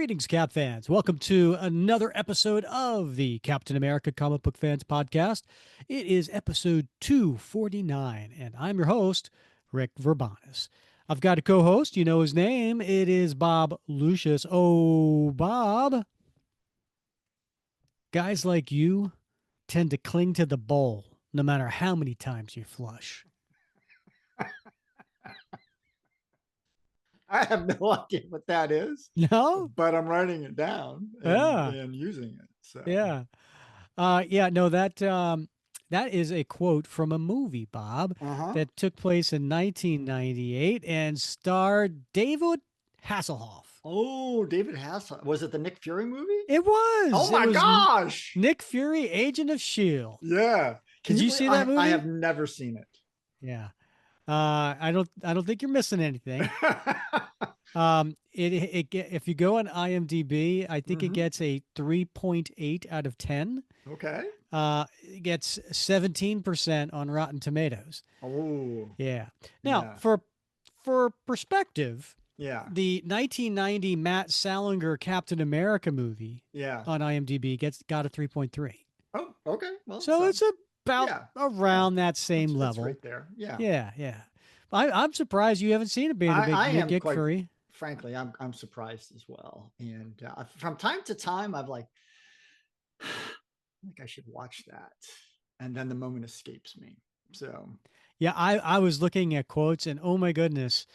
Greetings, Cap fans. Welcome to another episode of the Captain America Comic Book Fans Podcast. It is episode 249, and I'm your host, Rick Verbanis. I've got a co host. You know his name. It is Bob Lucius. Oh, Bob. Guys like you tend to cling to the bowl no matter how many times you flush. I have no idea what that is, No? but I'm writing it down and Yeah. using it. So Yeah. Yeah, no, that is a quote from a movie, Bob, uh-huh. that took place in 1998 and starred David Hasselhoff. Oh, David Hasselhoff. Was it the Nick Fury movie? It was. Oh It my was gosh. Nick Fury, Agent of S.H.I.E.L.D. Yeah. Can Did you you believe see that I movie? have never seen it. Yeah. I don't think you're missing anything. If you go on IMDb, I think it hmm gets a 3.8 out of 10. Okay. It gets 17% on Rotten Tomatoes. Oh, Yeah. Now, yeah. for perspective, Yeah. the 1990 Matt Salinger Captain America movie Yeah. on IMDb got a 3.3. Oh, okay. Well, So so it's about yeah. Yeah. around that same That's level. right there. Yeah. Yeah, yeah. I'm surprised you haven't seen it being a big I Nick am Nick quite Fury. frankly, I'm surprised as well. And from time to time, I've like, I think I should watch that. And then the moment escapes me. So, Yeah, I was looking at quotes and oh my goodness,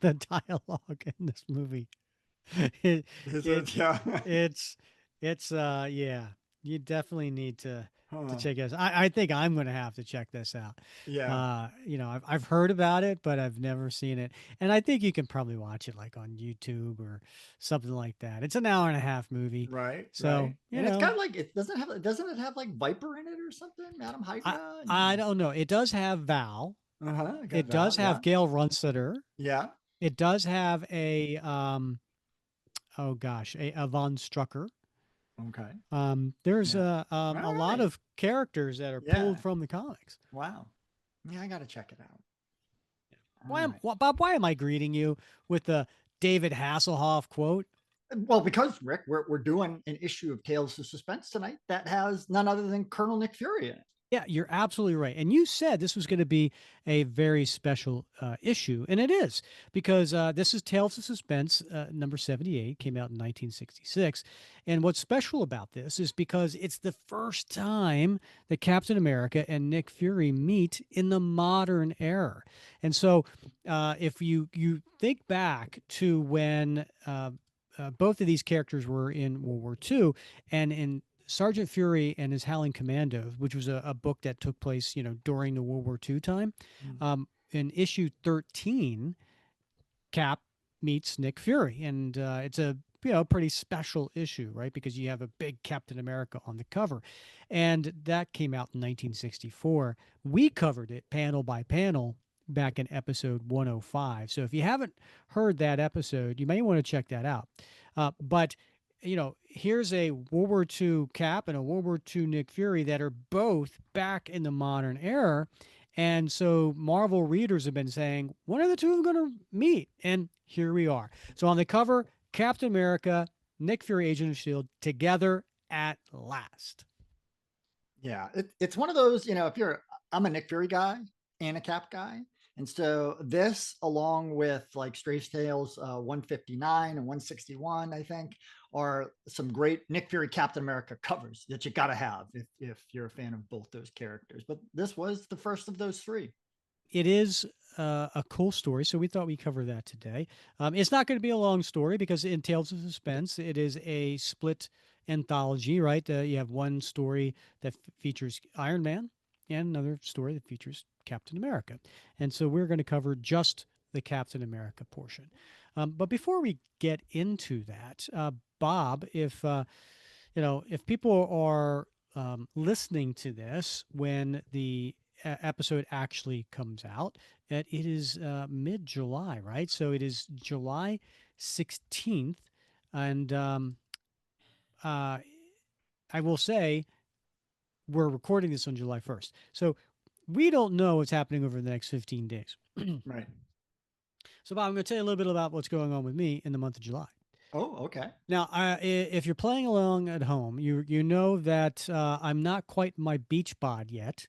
the dialogue in this movie. It, is it it? Yeah. it's yeah, you definitely need to Huh. check this. I think I'm going to have to check this out. Yeah. I've heard about it, but I've never seen it. And I think you can probably watch it like on YouTube or something like that. It's an hour and a half movie. Right. So, Right. And it's kind of like it doesn't it have like Viper in it or something? Madam I Hydra? I And don't know. It does have Val. uh-huh. I got It does Val. have Yeah. Gail Runsitter. Yeah. It does have a oh gosh, a Von Strucker. Okay. There's Yeah. All a lot right. of characters that are pulled Yeah. from the comics. Wow. Yeah, I gotta check it out. All Why am right. Bob? Why am I greeting you with the David Hasselhoff quote? Well, because Rick, we're doing an issue of Tales of Suspense tonight that has none other than Colonel Nick Fury in it. Yeah, you're absolutely right. And you said this was going to be a very special issue, and it is because this is Tales of Suspense number 78, came out in 1966. And what's special about this is because it's the first time that Captain America and Nick Fury meet in the modern era. And so, if you think back to when both of these characters were in World War II, and in Sergeant Fury and his Howling Commandos, which was a book that took place, during the World War II time. Mm. In issue 13, Cap meets Nick Fury, and it's a pretty special issue, right? Because you have a big Captain America on the cover, and that came out in 1964. We covered it panel by panel back in episode 105. So if you haven't heard that episode, you may want to check that out. But here's a World War II Cap and a World War II Nick Fury that are both back in the modern era. And so Marvel readers have been saying, when are the two of them going to meet? And here we are. So on the cover, Captain America, Nick Fury, Agent of S.H.I.E.L.D. together at last. Yeah, it's one of those, if I'm a Nick Fury guy and a Cap guy. And so this, along with like Strange Tales 159 and 161, I think, are some great Nick Fury Captain America covers that you got to have if you're a fan of both those characters. But this was the first of those three. It is a cool story, so we thought we'd cover that today. It's not going to be a long story because in Tales of Suspense, it is a split anthology, right? You have one story that features Iron Man and another story that features Captain America. And so we're going to cover just the Captain America portion. But before we get into that, Bob, if people are listening to this when the episode actually comes out, it is mid-July, right? So it is July 16th, and uh, I will say we're recording this on July 1st. So we don't know what's happening over the next 15 days. Right. So, Bob, I'm going to tell you a little bit about what's going on with me in the month of July. Oh, okay. Now, if you're playing along at home, you know that I'm not quite my beach bod yet,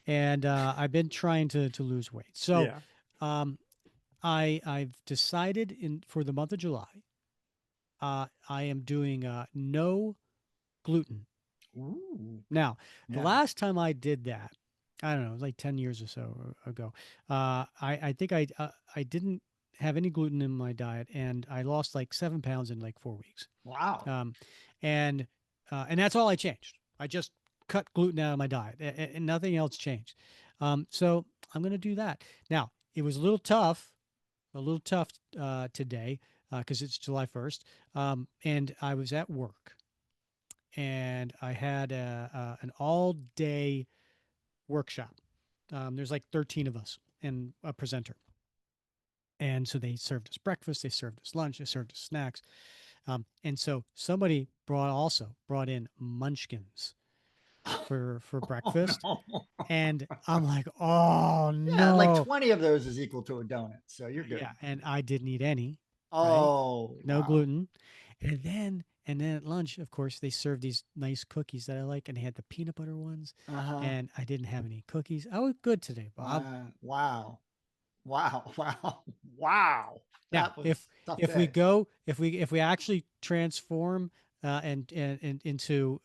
and I've been trying to lose weight. So, Yeah. um, I've decided in for the month of July, I am doing no gluten. Ooh. Now, the Yeah. last time I did that, I don't know, it was like 10 years or so ago. I think I didn't have any gluten in my diet, and I lost like 7 pounds in like 4 weeks. Wow. Um, and and that's all I changed. I just cut gluten out of my diet, and nothing else changed. So I'm going to do that. Now, it was a little tough today because it's July 1st, and I was at work, and I had an all day workshop. There's like 13 of us and a presenter. And so they served us breakfast, they served us lunch, they served us snacks. And so somebody brought in munchkins for Oh breakfast. no. And I'm like, oh Yeah, like no. 20 of those is equal to a donut, so you're good. Yeah. And I didn't eat any, right? Oh, No wow. gluten. And then at lunch, of course, they served these nice cookies that I like, and they had the peanut butter ones. Uh-huh. And I didn't have any cookies. I was good today, Bob. Wow. Wow. Wow. Wow. Now, That was if a tough if we day. go if we actually transform and into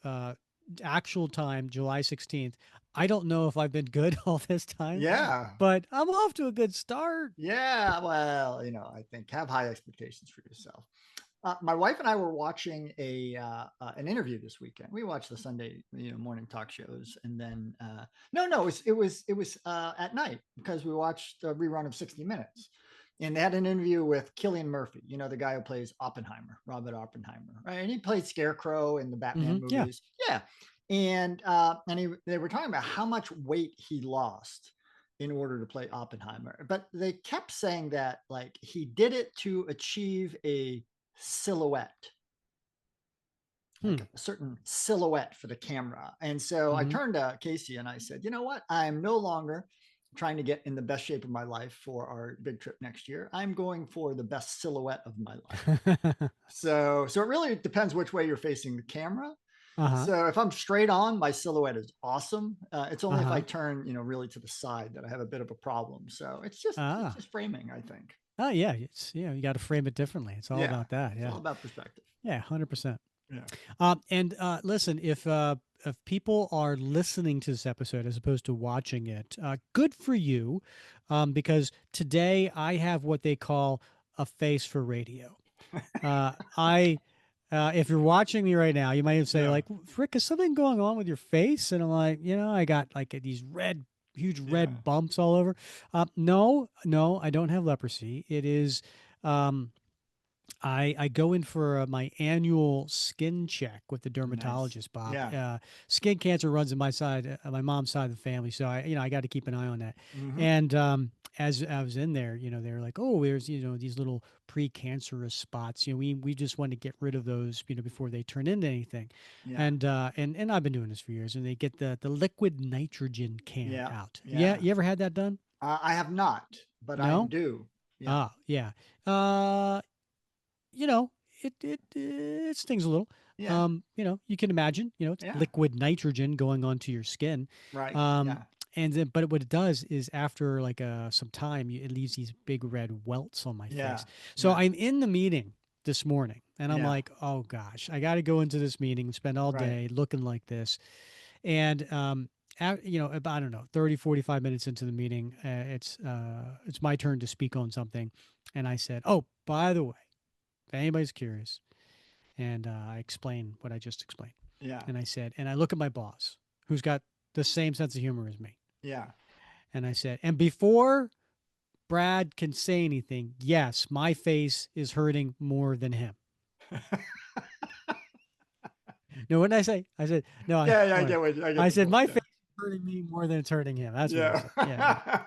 actual time, July 16th, I don't know if I've been good all this time, Yeah. but I'm off to a good start. Yeah. Well, I think have high expectations for yourself. My wife and I were watching an interview this weekend. We watched the Sunday morning talk shows, and then no, it was at night because we watched a rerun of 60 Minutes, and they had an interview with Killian Murphy, the guy who plays Oppenheimer, Robert Oppenheimer, right? And he played Scarecrow in the Batman Yeah. movies, yeah. And they were talking about how much weight he lost in order to play Oppenheimer, but they kept saying that like he did it to achieve a silhouette, like Hmm. a certain silhouette for the camera. And so I Mm-hmm. turned to Casey and I said, you know what? I'm no longer trying to get in the best shape of my life for our big trip next year. I'm going for the best silhouette of my life. So it really depends which way you're facing the camera. Uh-huh. So if I'm straight on, my silhouette is awesome. It's only if I Uh-huh. turn, really to the side that I have a bit of a problem. So it's Ah. just framing, I think. Oh yeah, it's you got to frame it differently. It's all Yeah, about that. it's Yeah. all about perspective. Yeah, 100%. Yeah. And listen, if people are listening to this episode as opposed to watching it, good for you, because today I have what they call a face for radio. I If you're watching me right now, you might say Yeah. like, "Rick, is something going on with your face?" And I'm like, I got like these huge Yeah. red bumps all over. No, no, I don't have leprosy. It is. Um, I go in for my annual skin check with the Nice. dermatologist, Bob. Yeah. Skin cancer runs in my mom's side of the family, so I got to keep an eye on that. Hmm. And as I was in there, they were like, "Oh, there's these little precancerous spots. We just want to get rid of those, before they turn into anything." Yeah. And I've been doing this for years, and they get the liquid nitrogen can Yeah. out. Yeah, Yeah. you ever had that done? I have not, but I am No. due. Yeah. Ah, yeah. Uh, you know, it stings a little. Yeah. You can imagine, it's Yeah. liquid nitrogen going onto your skin. Right. Um, Yeah. and then, but what it does is after like some time, it leaves these big red welts on my face. Yeah. So Yeah. I'm in the meeting this morning, and I'm Yeah. like, oh gosh, I got to go into this meeting and spend all Right. day looking like this. And about, I don't know, 30, 45 minutes into the meeting, it's my turn to speak on something, and I said, oh, by the way, if anybody's curious, and I explain what I just explained. Yeah. And I said, and I look at my boss, who's got the same sense of humor as me. Yeah. And I said, and before Brad can say anything, yes, my face is hurting more than him. No, what did I say? I said, no, Yeah. Yeah. what? I get I the said, point. my Yeah. face is hurting me more than it's hurting him. That's what I Yeah. said. Yeah, yeah.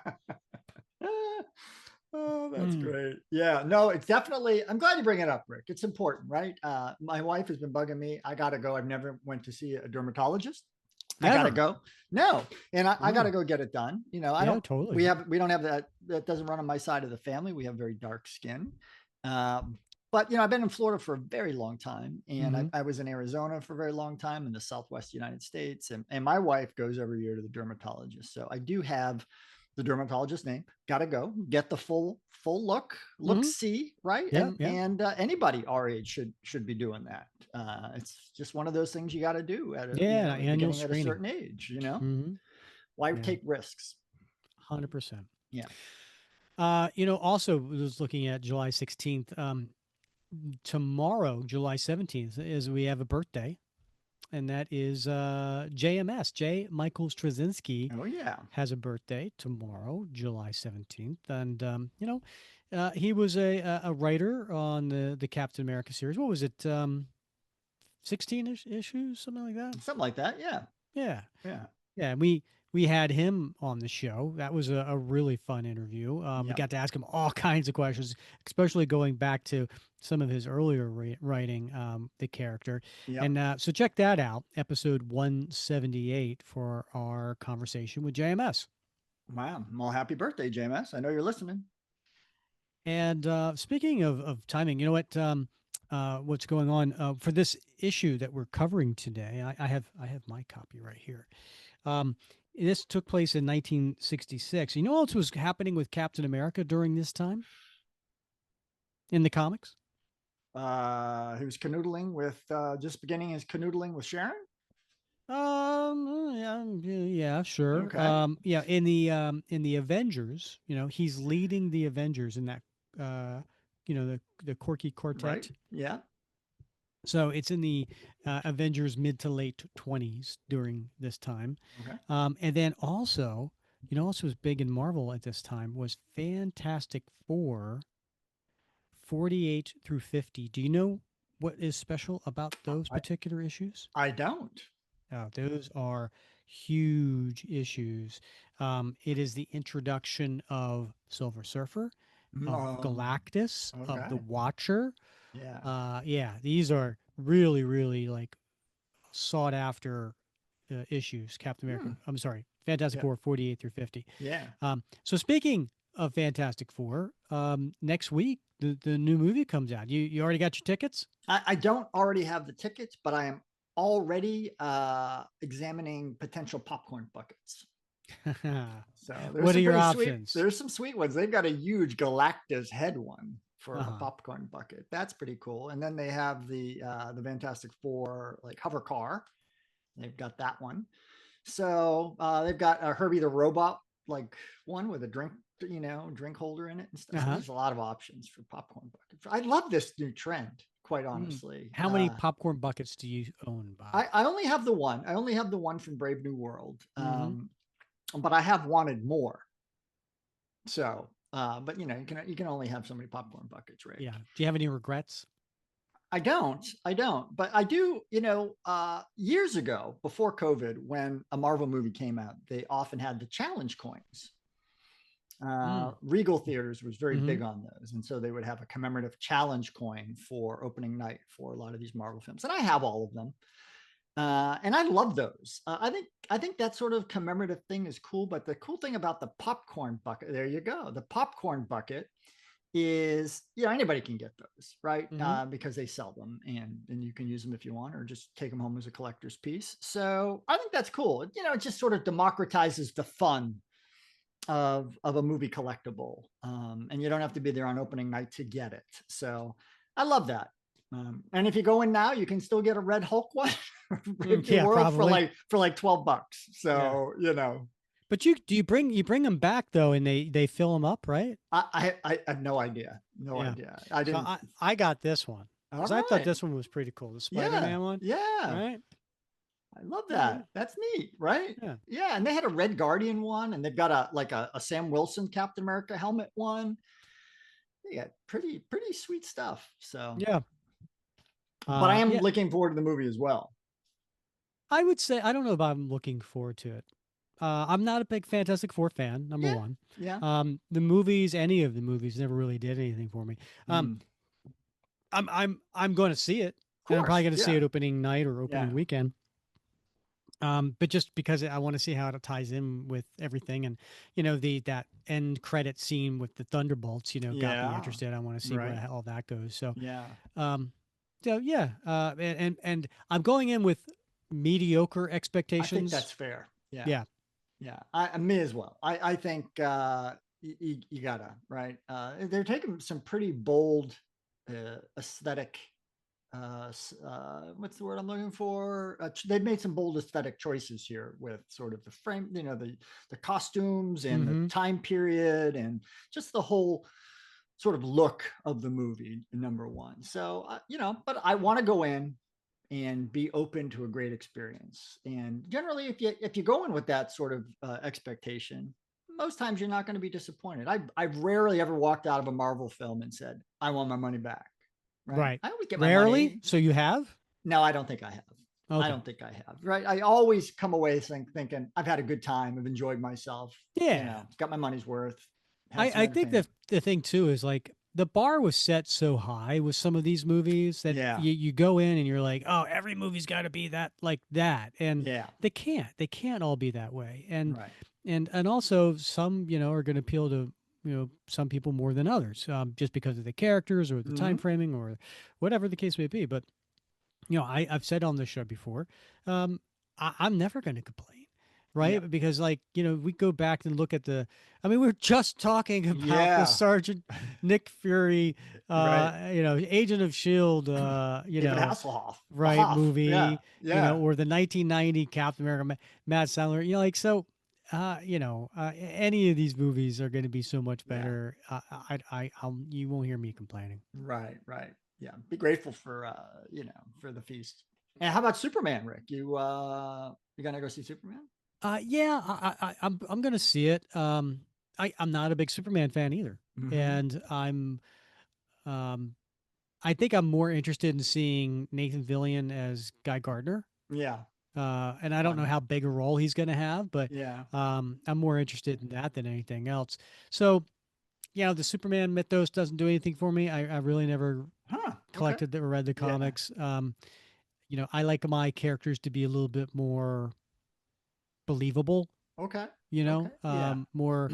Oh, that's Mm. great. Yeah, no, it's definitely. I'm glad you bring it up, Rick. It's important, right? My wife has been bugging me. I gotta go. I've never went to see a dermatologist. I gotta Never. go. No, and I gotta Oh, go get it done. I yeah, don't. totally. We don't have that. That doesn't run on my side of the family. We have very dark skin. but I've been in Florida for a very long time, and I, Hmm. I was in Arizona for a very long time in the Southwest United States, and my wife goes every year to the dermatologist, so I do have the dermatologist name. Got to go get the full look Hmm. see, right? Yeah, yeah, And anybody our age should be doing that. It's just one of those things you got to do at a yeah. Annual beginning at a screening. certain age. Hmm. Why Yeah, take risks? 100%. Yeah. Also was looking at July 16th. Tomorrow, July 17th, is we have a birthday, and that is JMS. J. Michael Straczynski Oh yeah. has a birthday tomorrow, July 17th. And, he was a writer on the Captain America series. What was it? 16 issues, something like that? Something like that. Yeah. Yeah. Yeah. Yeah, and we had him on the show. That was a really fun interview. We Yep. got to ask him all kinds of questions, especially going back to some of his earlier writing, the character. Yep. And so check that out, episode 178 for our conversation with JMS. Wow. Well, happy birthday, JMS. I know you're listening. And speaking of timing, you know what? What's going on for this issue that we're covering today? I have my copy right here. Um, this took place in 1966. You know what else was happening with Captain America during this time in the comics? He was canoodling with just beginning his canoodling with Sharon. Yeah, sure. Okay. Yeah, in the Avengers, he's leading the Avengers in that, uh, the quirky Right. quartet. Yeah. So it's in the Avengers mid to late 20s during this time. Okay. And then also, also was big in Marvel at this time was Fantastic Four 48 through 50. Do you know what is special about those I particular issues? I don't. Those are huge issues. It is the introduction of Silver Surfer, of Oh, Galactus, of the okay. Watcher. Yeah. Yeah, these are really, really like sought after issues. Captain America, Hmm. I'm sorry, Fantastic Yeah. Four 48 through 50. Yeah. So speaking of Fantastic Four, next week the new movie comes out. You already got your tickets? I don't already have the tickets, but I am already examining potential popcorn buckets. So there's What are some your pretty sweet. options? There's some sweet ones. They've got a huge Galactus head one Uh for a huh. popcorn bucket. That's pretty cool. And then they have the Fantastic Four like hover car. They've got that one. So they've got Herbie the robot like one with a drink holder in it and Uh stuff. So huh. there's a lot of options for popcorn buckets. I love this new trend, quite Mm. honestly. How many popcorn buckets do you own, Bob? I only have the one. I only have the one from Brave New World, Mm-hmm. but I have wanted more. So, but you can only have so many popcorn buckets, Rick. Yeah. Do you have any regrets? I don't, but I do. Years ago, before COVID, when a Marvel movie came out, they often had the challenge coins. Mm. Regal Theaters was very Mm-hmm. big on those, and so they would have a commemorative challenge coin for opening night for a lot of these Marvel films, and I have all of them. And I love those. I think that sort of commemorative thing is cool. But the cool thing about the popcorn bucket, there you go, the popcorn bucket is anybody can get those, right? Mm-hmm. Because they sell them, and you can use them if you want, or just take them home as a collector's piece. So I think that's cool. It just sort of democratizes the fun of a movie collectible, and you don't have to be there on opening night to get it. So I love that. And if you go in now, you can still get a Red Hulk one, Brave New Yeah, World probably. for like $12. Yeah. So But you bring them back though, and they fill them up, right? I have no idea, no Yeah. idea. I So didn't. I got this one All because I thought right, this one was pretty cool, the yeah, Spider-Man one. yeah. Right? I love All right. that. That's neat, right? Yeah. Yeah, and they had a Red Guardian one, and they've got a Sam Wilson Captain America helmet one. They got pretty sweet stuff. So, Yeah. but I am Yeah. looking forward to the movie as well. I would say I don't know if I'm looking forward to it. I'm not a big Fantastic Four fan. Number Yeah, one, yeah, the movies, any of the movies, never really did anything for me. Um, mm, I'm going to see it, of and I'm probably course, going to see yeah, it opening night or opening yeah, weekend. But just because I want to see how it ties in with everything, and the that end credit scene with the Thunderbolts, got me Yeah. interested. I want to see Right. where all that goes. So, Yeah. um, so yeah, and I'm going in with mediocre I think expectations. that's fair. Yeah. Yeah. Yeah. Me as well. I think you gotta, right. They're taking some pretty bold aesthetic what's the word I'm looking for? They've made some bold aesthetic choices here with sort of the frame, the costumes and the Mm-hmm. time period and just the whole sort of look of the movie. Number one, so but I want to go in and be open to a great experience. And generally, if you go in with that sort of expectation, most times you're not going to be disappointed. I've rarely ever walked out of a Marvel film and said, "I want my money back." Right? Right. I always get my Rarely. money. So you have? No, I don't think I have. I Okay. don't think I have. Right? I always come away thinking I've had a good time. I've enjoyed myself. Yeah. Got my money's worth. Had some I think entertainment. the thing too is like the bar was set so high with some of these movies that Yeah. you go in and you're like, oh, every movie's got to be that like that, and Yeah. they can't all be that way, Right. and also some are going to appeal to some people more than others, just because of the characters or the time Hmm. framing or whatever the case may be. But I've said on this show before, I'm never going to complain, Yeah. right? Because like we go back and look at I mean, we are just talking about the Yeah. Sergeant Nick Fury, Right. Agent of Shield, David Hasselhoff. right Hoff. Yeah. movie, Yeah. or the 1990 Captain America, Matt Sandler, like so. Any of these movies are going to be so much Yeah. better. You won't hear me complaining. Right. Right. Yeah. Be grateful for for the feast. And how about Superman, Rick? You gonna go see Superman? Yeah, I'm gonna see it. I'm not a big Superman fan either, Mm-hmm. and um, I think I'm more interested in seeing Nathan Fillion as Guy Gardner. Yeah. And I don't know Fun. how big a role he's gonna have, but Yeah. I'm more interested in that than anything else. So, the Superman mythos doesn't do anything for me. I really never Huh. Okay. collected or read the Yeah. comics. I like my characters to be a little bit more believable. Okay. Okay. Yeah. More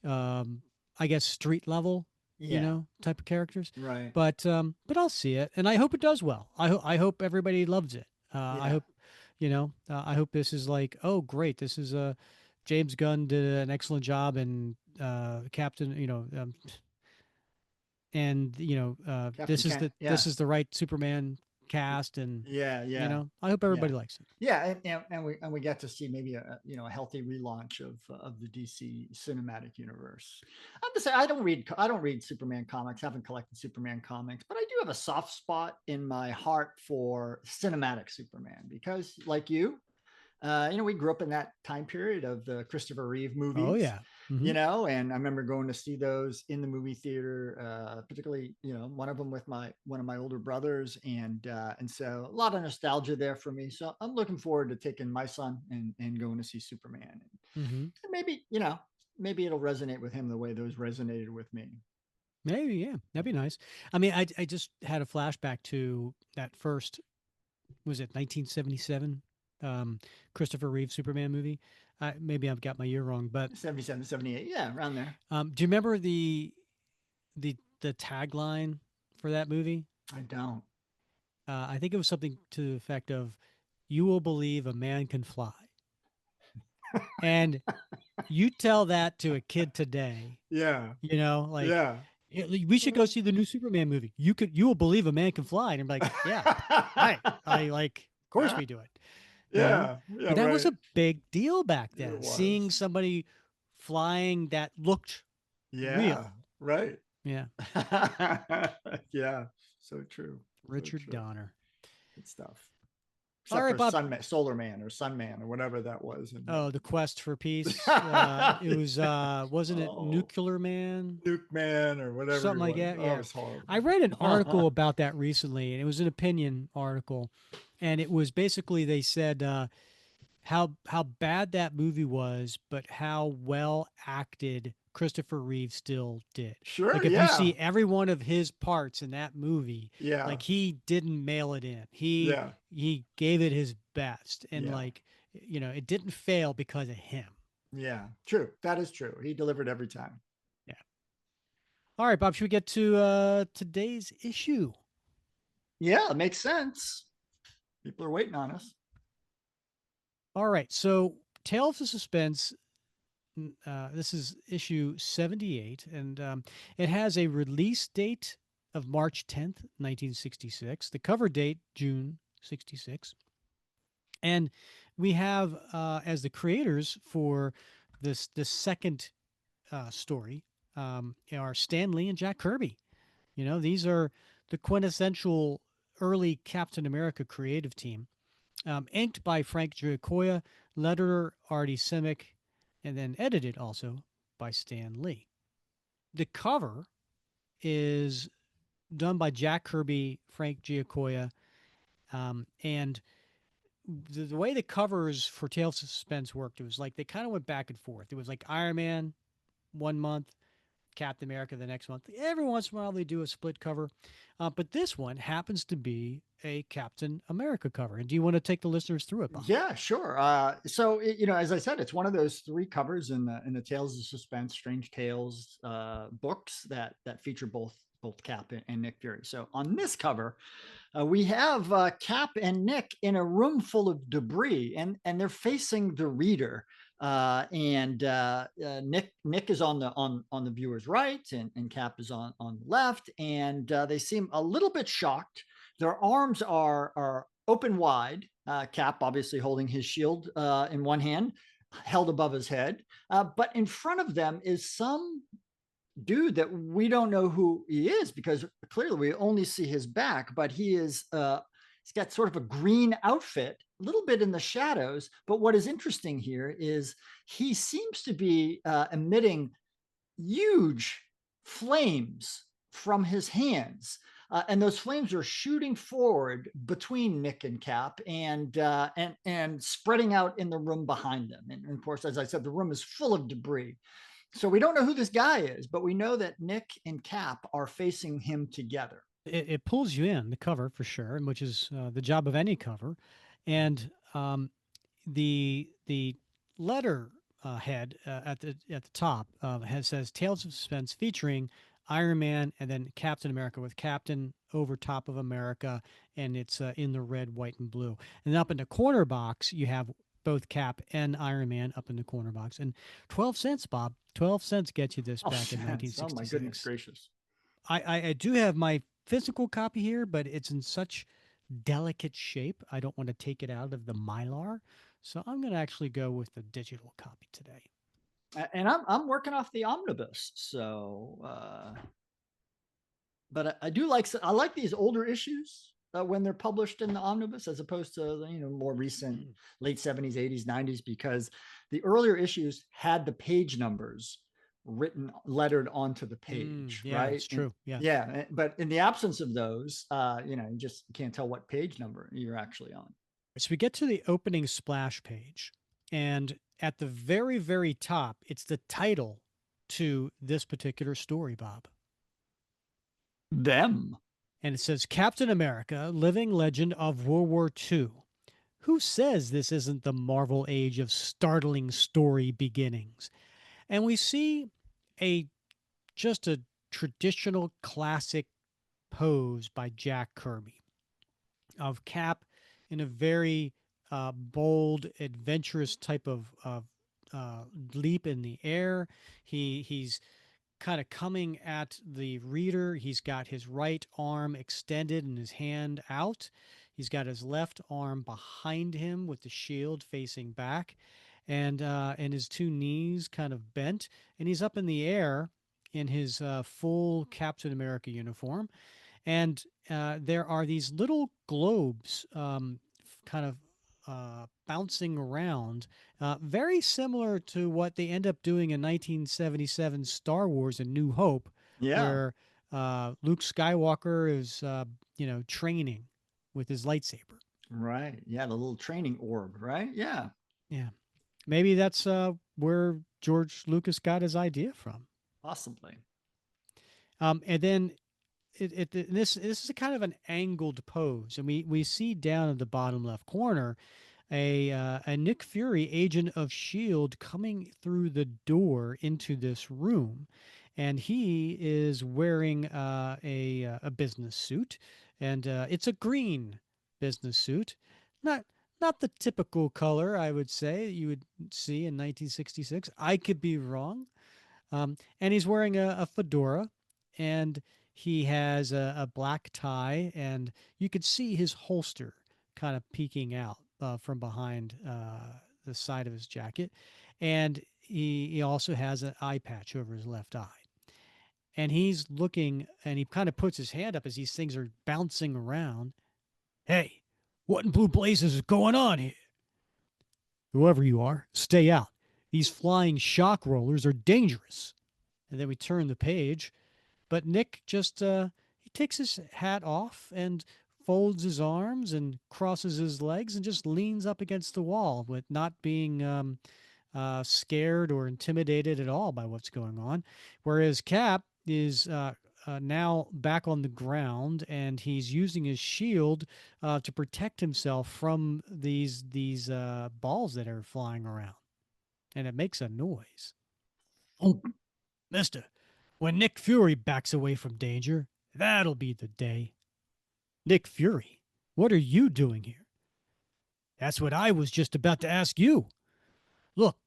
um, I guess street level, Yeah. type of characters. Right. But I'll see it, and I hope it does well. I hope everybody loves it. I Yeah. hope, I hope this is like, oh, great, this is a James Gunn did an excellent job, and Captain, and Captain Kent. this Yeah. is the right Superman cast, and Yeah. Yeah. I hope Yeah. everybody likes it. Yeah, and we get to see maybe a healthy relaunch of the DC cinematic universe. I have to say I don't read Superman comics. Haven't collected Superman comics, but I do have a soft spot in my heart for cinematic Superman because, like you, we grew up in that time period of the Christopher Reeve Oh movies, yeah. Hmm. and I remember going to see those in the movie theater, particularly, one of them with one of my older brothers, and so a lot of nostalgia there for me. So I'm looking forward to taking my son and going to see Superman, Hmm. and maybe, maybe it'll resonate with him the way those resonated with me. Maybe, yeah, that'd be nice. I mean, I just had a flashback to that first, was it 1977, Christopher Reeve Superman movie. Maybe I've got my year wrong, but 77, 78, yeah, around there. do you remember the tagline for that movie? I don't. I think it was something to the effect of, "You will believe a man can fly," and you tell that to a kid today, Yeah, like, yeah. "Yeah, we should go see the new Superman movie. You will believe a man can fly," and I'm like, yeah, right. I like, of course we do it. Yeah, yeah, But that was right. a big deal back It then. Seeing was. somebody flying that looked Yeah, real. right. Yeah. Yeah, so true. So Richard true. Donner. Good stuff. All Except right, for Bob. Solar Man or Sun Man or whatever that was. And Oh, the quest for peace. It was yeah. wasn't it Oh, Nuclear Man? Nuke Man or whatever Something it like was. that. Oh, it Yeah. was I horrible. read an article about that recently, and it was an opinion article. And it was basically, they said, how bad that movie was, but how well acted Christopher Reeve still did. Sure, Like if you yeah. see every one of his parts in that movie, Yeah. like he didn't mail it in. He Yeah. he gave it his best, and Yeah. like it didn't fail because of him. Yeah, true. That is true. He delivered every time. Yeah. All right, Bob, should we get to today's issue? Yeah, it makes sense. People are waiting on us. All right. So, Tales of Suspense. This is issue 78, and it has a release date of March 10th, 1966. The cover date, June 66. And we have as the creators for this second story are Stan Lee and Jack Kirby. These are the quintessential early Captain America creative team, inked by Frank Giacoia, letterer Artie Simic, and then edited also by Stan Lee. The cover is done by Jack Kirby, Frank Giacoia, and the way the covers for Tales of Suspense worked, it was like they kind of went back and forth. It was like Iron Man 1 month, Captain America the next month. Every once in a while they do a split cover, but this one happens to be a Captain America cover. And do you want to take the listeners through it, Bob? Yeah, sure. As I said, it's one of those three covers in the Tales of Suspense, Strange Tales books that feature both Cap and Nick Fury. So on this cover, we have Cap and Nick in a room full of debris, and they're facing the reader. Nick is on the viewer's right, and Cap is on the left, and they seem a little bit shocked. Their arms are open wide. Cap obviously holding his shield in one hand, held above his head, but in front of them is some dude that we don't know who he is because clearly we only see his back, but he's got sort of a green outfit, a little bit in the shadows. But what is interesting here is he seems to be emitting huge flames from his hands. And those flames are shooting forward between Nick and Cap and spreading out in the room behind them. And of course, as I said, the room is full of debris. So we don't know who this guy is, but we know that Nick and Cap are facing him together. It pulls you in the cover for sure, and which is the job of any cover. And the letter head at the top says Tales of Suspense featuring Iron Man and then Captain America with Captain over top of America, and it's in the red, white, and blue. And up in the corner box, you have both Cap and Iron Man up in the corner box. And 12 cents, Bob. 12 cents gets you this Oh, back in cents. Oh, my goodness 1966. gracious. I do have my physical copy here, but it's in such delicate shape. I don't want to take it out of the Mylar. So I'm going to actually go with the digital copy today. And I'm working off the omnibus. So, but I like these older issues when they're published in the omnibus as opposed to more recent Mm. late 70s, 80s, 90s because the earlier issues had the page numbers written lettered onto the page, Yeah, right? it's And true. Yeah. yeah, but in the absence of those, you just can't tell what page number you're actually on. So we get to the opening splash page, and at the very, very top, it's the title to this particular story, Bob. Them. And it says Captain America, living legend of World War II. Who says this isn't the Marvel age of startling story beginnings? And we see a just a traditional classic pose by Jack Kirby of Cap in a very bold, adventurous type of leap in the air. He's kind of coming at the reader. He's got his right arm extended and his hand out. He's got his left arm behind him with the shield facing back, and his two knees kind of bent, and he's up in the air in his full Captain America uniform. And there are these little globes kind of bouncing around, very similar to what they end up doing in 1977 Star Wars: A New Hope, Yeah. where Luke Skywalker is, training with his lightsaber. Right. Yeah. The little training orb, right? Yeah. Yeah, maybe that's where George Lucas got his idea from. Possibly. And then this is a kind of an angled pose, and we see down at the bottom left corner a Nick Fury agent of Shield coming through the door into this room, and he is wearing a business suit, and it's a green business suit, not not the typical color I would say you would see in 1966. I could be wrong. And he's wearing a fedora, and he has a black tie, and you could see his holster kind of peeking out from behind the side of his jacket, and he also has an eye patch over his left eye. And he's looking, and he kind of puts his hand up as these things are bouncing around. Hey, what in blue blazes is going on here? Whoever you are, stay out. These flying shock rollers are dangerous. And then we turn the page, but Nick just he takes his hat off and folds his arms and crosses his legs and just leans up against the wall with not being scared or intimidated at all by what's going on. Whereas Cap is now back on the ground, and he's using his shield to protect himself from these balls that are flying around, and it makes a noise. Oh, Mister, when Nick Fury backs away from danger, that'll be the day. Nick Fury, what are you doing here? That's what I was just about to ask you. Look,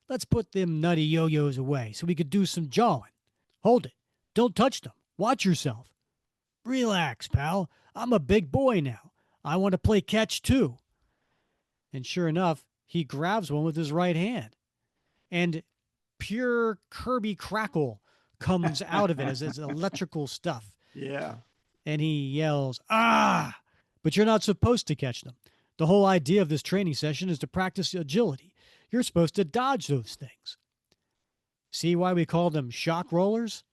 let's put them nutty yo-yos away so we could do some jawing. Hold it. Don't touch them. Watch yourself. Relax, pal. I'm a big boy now. I want to play catch too. And sure enough, he grabs one with his right hand. And pure Kirby crackle comes out of it as it's electrical stuff. Yeah. And he yells, "Ah!" But you're not supposed to catch them. The whole idea of this training session is to practice agility. You're supposed to dodge those things. See why we call them shock rollers?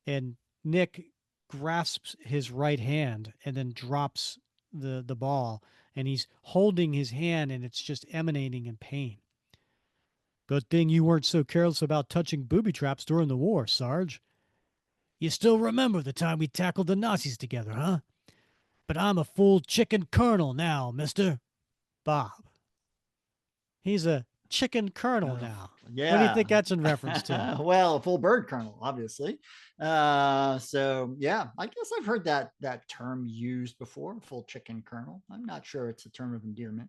And Nick grasps his right hand and then drops the ball, and he's holding his hand, and it's just emanating in pain. Good thing you weren't so careless about touching booby traps during the war, Sarge. You still remember the time we tackled the Nazis together, huh? But I'm a full chicken colonel now, mister. Bob. He's a chicken colonel Uh, now. What do you yeah. think that's in reference to? Well, a full bird kernel, obviously. So yeah, I guess I've heard that term used before, full chicken kernel. I'm not sure it's a term of endearment.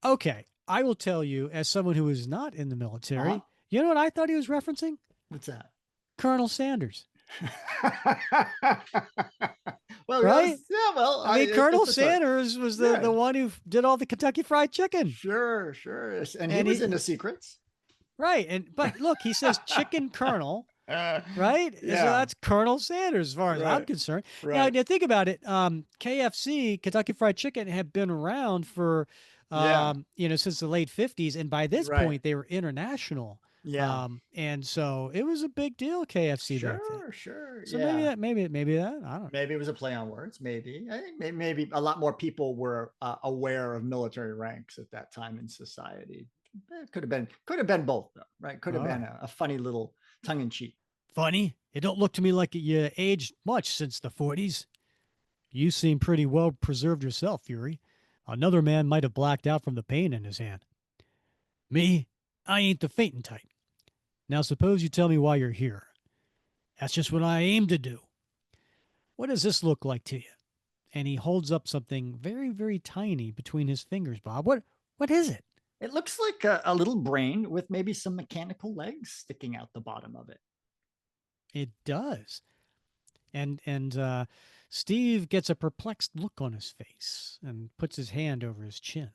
Okay, I will tell you, as someone who is not in the Uh-huh. military, you know what I thought he was referencing? What's that? Colonel Sanders, Well, right? yeah, well, I mean, Colonel it's a term. Sanders was the Yeah, one who did all the Kentucky Fried Chicken, sure, sure. And he and was he into secrets. right. And but look, he says chicken Colonel, Uh, right? So yeah, that's Colonel Sanders, as far as I'm right, concerned. Now, right. you think about it. KFC, Kentucky Fried Chicken, had been around for, Yeah, since the late '50s, and by this right. point, they were international. Yeah. And so it was a big deal, KFC back then. Sure, sure. So maybe Yeah. that, maybe that, I don't know. Maybe it was a play on words. Maybe I think maybe a lot more people were aware of military ranks at that time in society. It could have been both though, right? Could have All been right. a funny little tongue in cheek. Funny. It don't look to me like you aged much since the '40s. You seem pretty well preserved yourself, Fury. Another man might have blacked out from the pain in his hand. Me, I ain't the fainting type. Now suppose you tell me why you're here. That's just what I aim to do. What does this look like to you? And he holds up something very, very tiny between his fingers, Bob. What is it? It looks like a little brain with maybe some mechanical legs sticking out the bottom of it. It does. And Steve gets a perplexed look on his face and puts his hand over his chin.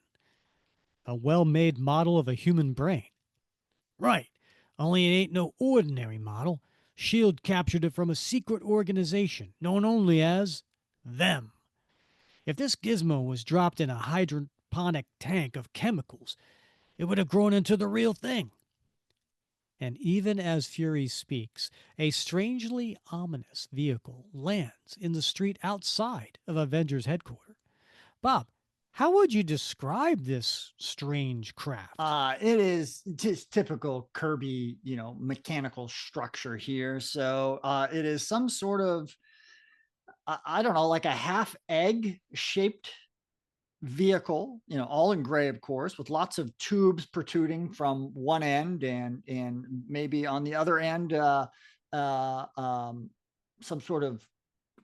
A well-made model of a human brain. Right. Only it ain't no ordinary model. Shield captured it from a secret organization known only as them. If this gizmo was dropped in a hydroponic tank of chemicals, it would have grown into the real thing. And even as Fury speaks, a strangely ominous vehicle lands in the street outside of Avengers headquarters. Bob, how would you describe this strange craft? It is just typical Kirby, mechanical structure here. So it is some sort of, I don't know, like a half egg shaped vehicle, all in gray, of course, with lots of tubes protruding from one end, and maybe on the other end, uh, um, some sort of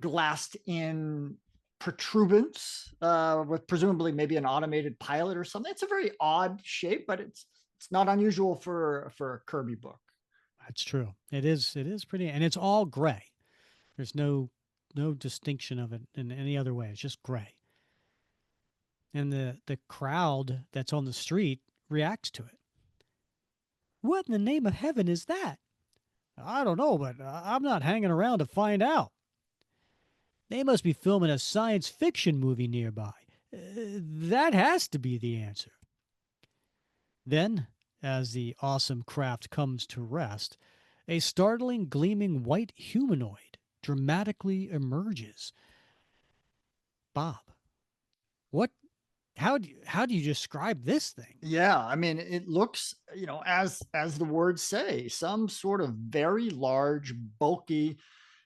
glassed in protuberance, with presumably maybe an automated pilot or something. It's a very odd shape, but it's not unusual for a Kirby book. That's true. It is. It is pretty, and it's all gray. There's no distinction of it in any other way. It's just gray, and the crowd that's on the street reacts to it. What in the name of heaven is that? I don't know, but I'm not hanging around to find out. They must be filming a science fiction movie nearby. That has to be the answer. Then, as the awesome craft comes to rest, a startling, gleaming white humanoid dramatically emerges. Bob, what? How do you describe this thing? Yeah, I mean, it looks, as the words say, some sort of very large, bulky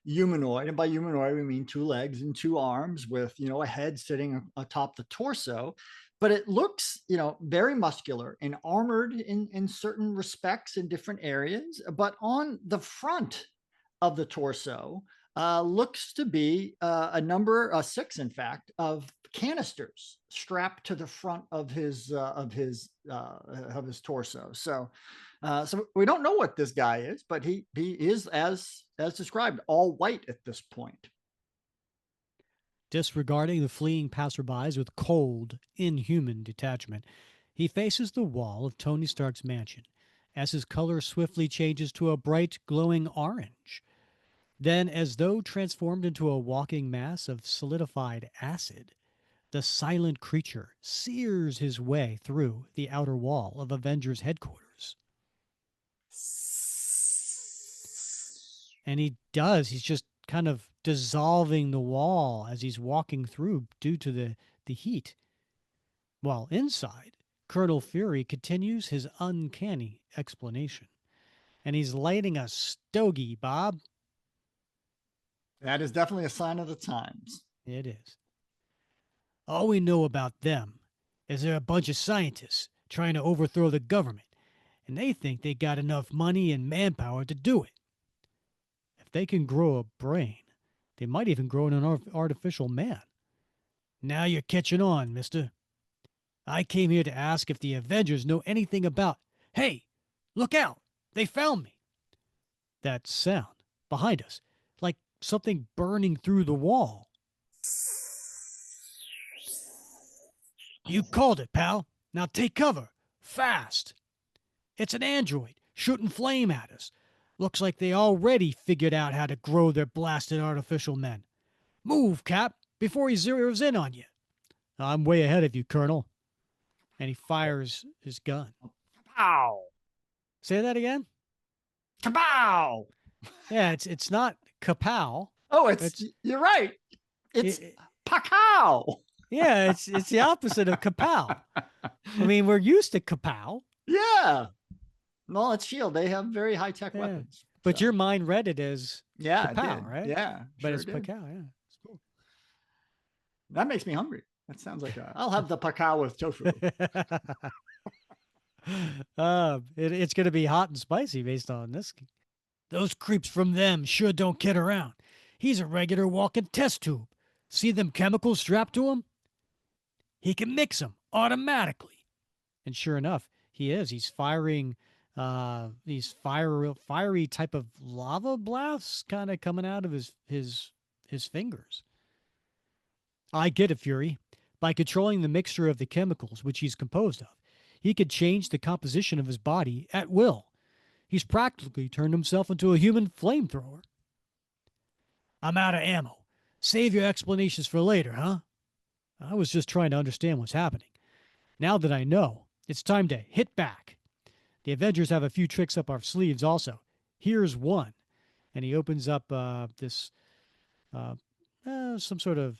humanoid. And by humanoid, we mean two legs and two arms with, a head sitting atop the torso. But it looks, very muscular and armored in certain respects in different areas. But on the front of the torso, looks to be a number, six, in fact, of canisters strapped to the front of his torso. So we don't know what this guy is, but he is, as described, all white at this point. Disregarding the fleeing passerbys with cold, inhuman detachment, he faces the wall of Tony Stark's mansion as his color swiftly changes to a bright, glowing orange. Then, as though transformed into a walking mass of solidified acid, the silent creature sears his way through the outer wall of Avengers headquarters. And he does. He's just kind of dissolving the wall as he's walking through due to the heat. While inside, Colonel Fury continues his uncanny explanation. And he's lighting a stogie, Bob. That is definitely a sign of the times. It is. All we know about them is they're a bunch of scientists trying to overthrow the government, and they think they got enough money and manpower to do it. If they can grow a brain, they might even grow an artificial man. Now you're catching on, mister. I came here to ask if the Avengers know anything about. Hey, look out! They found me! That sound behind us, like something burning through the wall. You called it, pal. Now take cover. Fast. It's an android shooting flame at us. Looks like they already figured out how to grow their blasted artificial men. Move, Cap, before he zeroes in on you. I'm way ahead of you, Colonel. And he fires his gun. Pow! Say that again? Kapow! Yeah, it's not kapow. Oh, It's you're right. It's it, pacow. yeah, it's the opposite of kapow. I mean, we're used to kapow. Yeah. Well, it's Shield. They have very high tech Yeah. weapons. But So your mind read it as yeah, it kapow, did. right? Yeah, But sure it's did. pacow, yeah. It's cool. That makes me hungry. That sounds like I'll have the pacow with tofu. It's going to be hot and spicy based on this. Those creeps from them sure don't kid around. He's a regular walking test tube. See them chemicals strapped to him? He can mix them automatically. And sure enough, he is. He's firing these fiery type of lava blasts kind of coming out of his fingers. I get it, Fury. By controlling the mixture of the chemicals which he's composed of, he could change the composition of his body at will. He's practically turned himself into a human flamethrower. I'm out of ammo. Save your explanations for later, huh? I was just trying to understand what's happening. Now that I know, it's time to hit back. The Avengers have a few tricks up our sleeves also. Here's one. And he opens up this, uh, some sort of,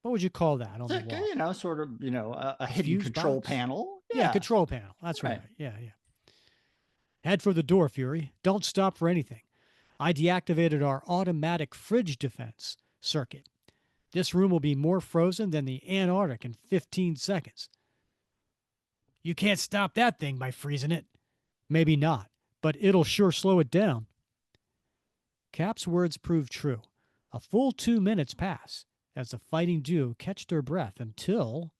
what would you call that on It's the like, wall? sort of, a A hidden fuse control box? panel. Yeah, Yeah. control panel. That's right. Right. Yeah, yeah. Head for the door, Fury. Don't stop for anything. I deactivated our automatic fridge defense circuit. This room will be more frozen than the Antarctic in 15 seconds. You can't stop that thing by freezing it. Maybe not, but it'll sure slow it down. Cap's words prove true. A full 2 minutes pass as the fighting duo catch their breath until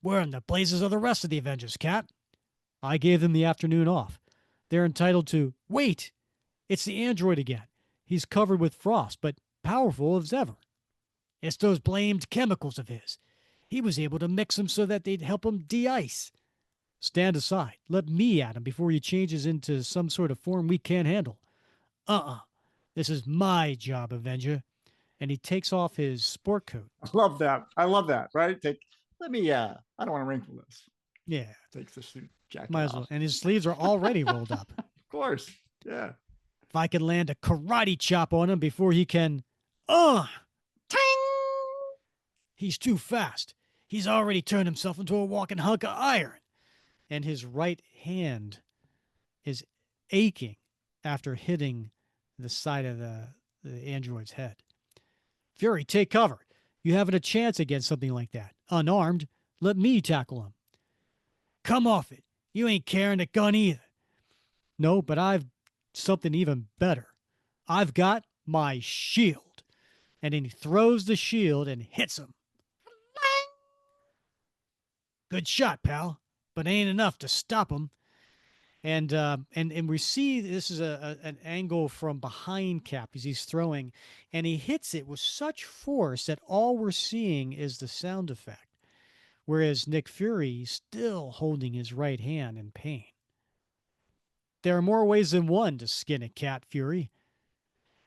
where in the blazes are the rest of the Avengers, Cap? I gave them the afternoon off. They're entitled to wait. It's the android again. He's covered with frost, but powerful as ever. It's those blamed chemicals of his. He was able to mix them so that they'd help him de-ice. Stand aside. Let me at him before he changes into some sort of form we can't handle. Uh-uh. This is my job, Avenger. And he takes off his sport coat. I love that. I love that. Right? Let me. I don't want to wrinkle this. Yeah, Takes the suit jacket might as well. off. And his sleeves are already rolled up. Of course. Yeah. If I could land a karate chop on him before he can. Uh! Ting! He's too fast. He's already turned himself into a walking hunk of iron. And his right hand is aching after hitting the side of the android's head. Fury, take cover. You haven't a chance against something like that. Unarmed, let me tackle him. Come off it. You ain't carrying a gun either. No, but I've something even better. I've got my shield. And then he throws the shield and hits him. Good shot, pal, but ain't enough to stop him. And we see this is an angle from behind Cap as he's throwing, and he hits it with such force that all we're seeing is the sound effect. Whereas Nick Fury is still holding his right hand in pain. There are more ways than one to skin a cat, Fury.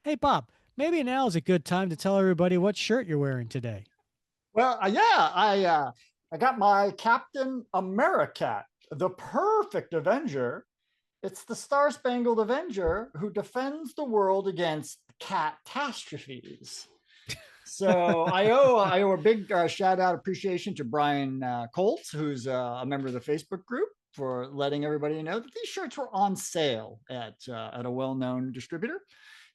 Hey, Bob, maybe now is a good time to tell everybody what shirt you're wearing today. Well, yeah, I got my Captain America, the perfect Avenger. It's the Star Spangled Avenger who defends the world against catastrophes. So I owe a big shout out appreciation to Brian Colts, who's a member of the Facebook group, for letting everybody know that these shirts were on sale at a well known distributor,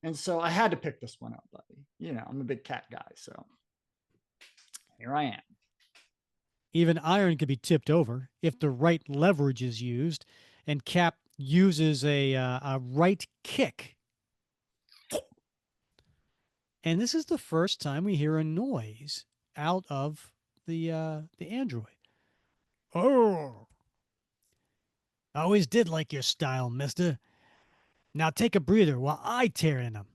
and so I had to pick this one up, buddy. You know, I'm a big cat guy, so here I am. Even iron could be tipped over if the right leverage is used, and Cap uses a right kick. And this is the first time we hear a noise out of the android. Oh, I always did like your style, mister. Now take a breather while I tear in him.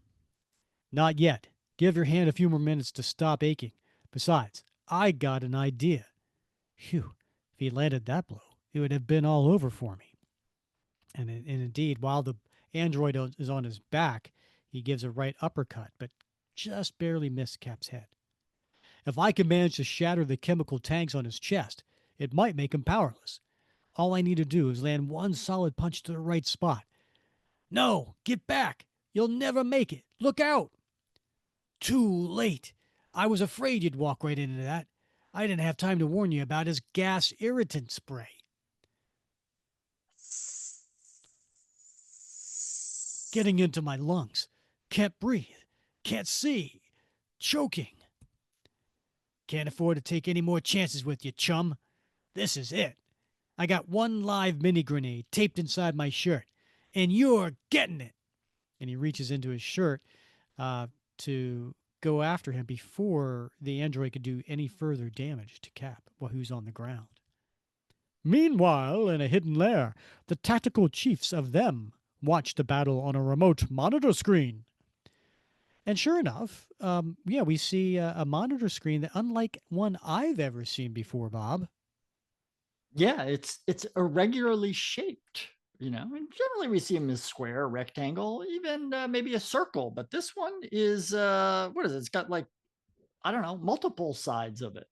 Not yet. Give your hand a few more minutes to stop aching. Besides, I got an idea. Phew, if he landed that blow, it would have been all over for me. And indeed, while the android is on his back, he gives a right uppercut, but just barely missed Cap's head. If I can manage to shatter the chemical tanks on his chest, it might make him powerless. All I need to do is land one solid punch to the right spot. No, get back. You'll never make it. Look out. Too late. I was afraid you'd walk right into that. I didn't have time to warn you about his gas irritant spray. Getting into my lungs. Can't breathe. Can't see. Choking. Can't afford to take any more chances with you, chum. This is it. I got one live mini grenade taped inside my shirt, and you're getting it. And he reaches into his shirt to go after him before the android could do any further damage to Cap while he was on the ground. Meanwhile, in a hidden lair, the tactical chiefs of them watch the battle on a remote monitor screen. And sure enough, yeah, we see a monitor screen that, unlike one I've ever seen before, Bob. Yeah, it's irregularly shaped. You know, and generally we see them as square, rectangle, even maybe a circle. But this one is what is it? It's got like, I don't know, multiple sides of it.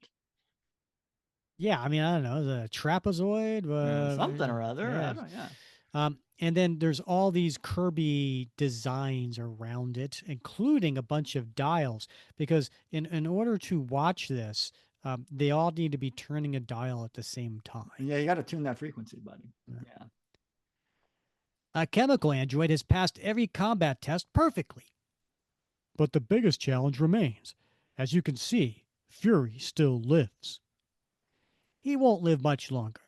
Yeah, I mean, I don't know, the trapezoid, Something or other. I yeah. don't. Yeah. And then there's all these Kirby designs around it, including a bunch of dials, because in order to watch this, they all need to be turning a dial at the same time. Yeah, you got to tune that frequency, buddy. Yeah. Yeah. A chemical android has passed every combat test perfectly. But the biggest challenge remains. As you can see, Fury still lives. He won't live much longer.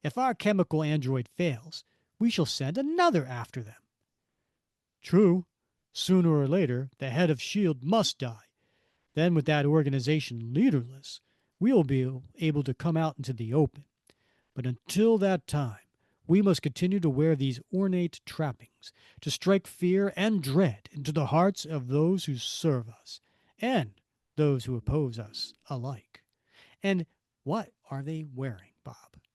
If our chemical android fails, we shall send another after them. True, sooner or later, the head of S.H.I.E.L.D. must die. Then, with that organization leaderless, we will be able to come out into the open. But until that time, we must continue to wear these ornate trappings to strike fear and dread into the hearts of those who serve us and those who oppose us alike. And what are they wearing, Bob?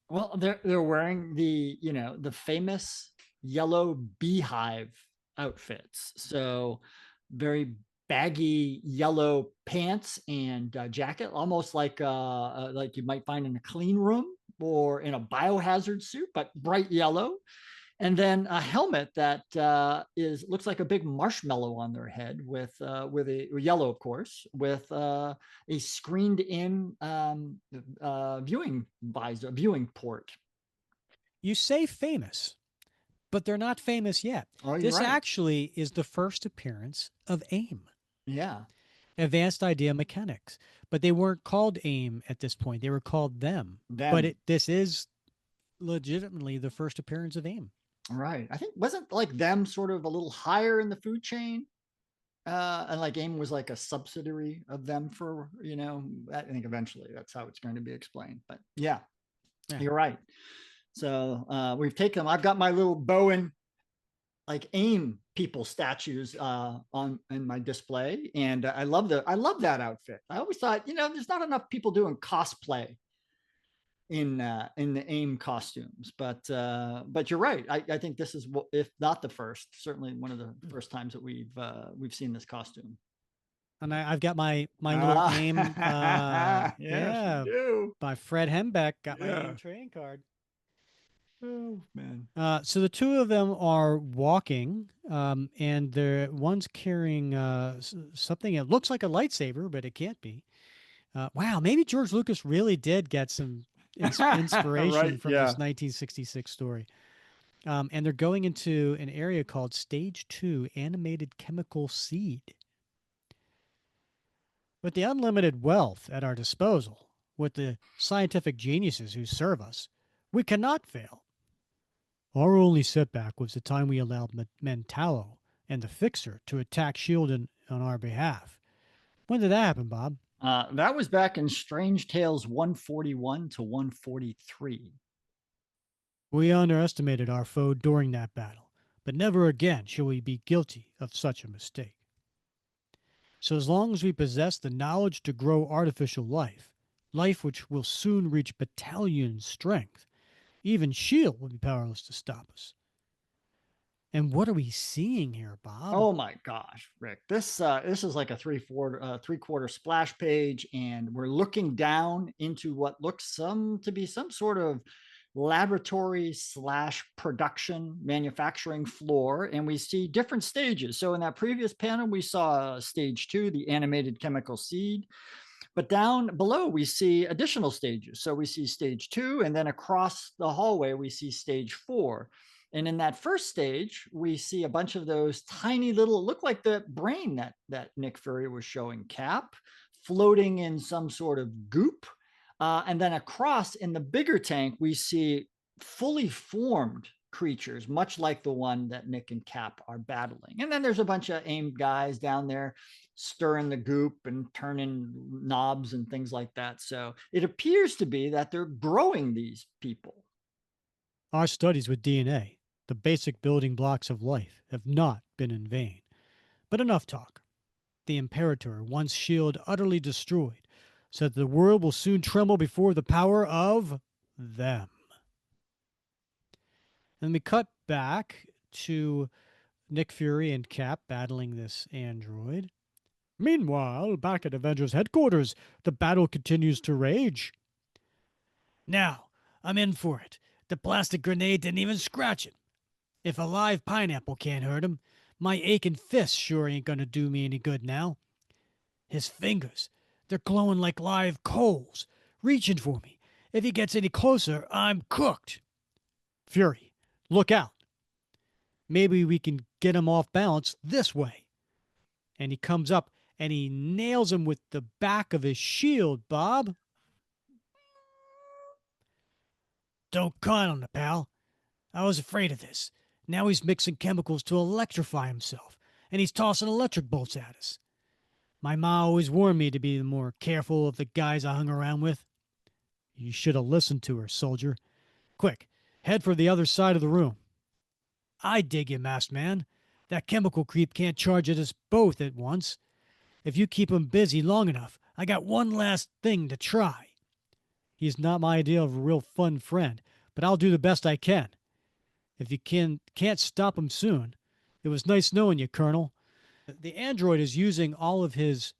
Well, they're wearing the, the famous yellow beehive outfits. So very baggy yellow pants and jacket, almost like you might find in a clean room or in a biohazard suit, but bright yellow. And then a helmet that is looks like a big marshmallow on their head with a yellow, of course, with a screened in viewing visor, viewing port. You say famous, but they're not famous yet. Oh, you're This right. actually is the first appearance of A.I.M, Yeah, Advanced Idea Mechanics. But they weren't called A.I.M at this point, they were called them. But them. this is legitimately the first appearance of A.I.M. Right. I think wasn't like them sort of a little higher in the food chain. And like AIM was like a subsidiary of them for, I think eventually that's how it's going to be explained. But yeah, Yeah. you're right. So we've taken them. I've got my little Bowen like AIM people statues on in my display, and I love that outfit. I always thought, there's not enough people doing cosplay in the AIM costumes, but you're right. I think this is, if not the first, certainly one of the first times that we've seen this costume. And I've got my little AIM, Yes, you yeah, do. by Fred Hembeck. Got my Yeah. AIM trading card. Oh man. So the two of them are walking, and the one's carrying something. It looks like a lightsaber, but it can't be. Wow, maybe George Lucas really did get some inspiration Right. from Yeah. this 1966 story. And they're going into an area called Stage 2 Animated Chemical Seed. With the unlimited wealth at our disposal, with the scientific geniuses who serve us, we cannot fail. Our only setback was the time we allowed Mentalo and the Fixer to attack S.H.I.E.L.D. on our behalf. When did that happen, Bob? That was back in Strange Tales 141 to 143. We underestimated our foe during that battle, but never again shall we be guilty of such a mistake. So, as long as we possess the knowledge to grow artificial life, life which will soon reach battalion strength, even S.H.I.E.L.D. will be powerless to stop us. And what are we seeing here, Bob? Oh my gosh, Rick! This is like a three quarter splash page, and we're looking down into what looks some to be some sort of laboratory slash production manufacturing floor, and we see different stages. So in that previous panel, we saw stage 2, the animated chemical seed. But down below, we see additional stages. So we see stage 2, and then across the hallway, we see stage 4. And in that first stage, we see a bunch of those tiny little, look like the brain that Nick Fury was showing Cap, floating in some sort of goop. And then across in the bigger tank, we see fully formed creatures, much like the one that Nick and Cap are battling. And then there's a bunch of AIM guys down there stirring the goop and turning knobs and things like that. So it appears to be that they're growing these people. Our studies with DNA, the basic building blocks of life, have not been in vain. But enough talk. The Imperator wants S.H.I.E.L.D. utterly destroyed, so that the world will soon tremble before the power of them. And we cut back to Nick Fury and Cap battling this android. Meanwhile, back at Avengers headquarters, the battle continues to rage. Now, I'm in for it. The plastic grenade didn't even scratch him. If a live pineapple can't hurt him, my aching fist sure ain't gonna do me any good now. His fingers, they're glowing like live coals, reaching for me. If he gets any closer, I'm cooked. Fury, look out. Maybe we can get him off balance this way. And he comes up and he nails him with the back of his shield, Bob. Don't count on it, pal. I was afraid of this. Now he's mixing chemicals to electrify himself, and he's tossing electric bolts at us. My ma always warned me to be more careful of the guys I hung around with. You should have listened to her, soldier. Quick, head for the other side of the room. I dig you, masked man. That chemical creep can't charge at us both at once. If you keep him busy long enough, I got one last thing to try. He's not my idea of a real fun friend, but I'll do the best I can. If you can't stop him soon. It was nice knowing you, Colonel. The android is using all of his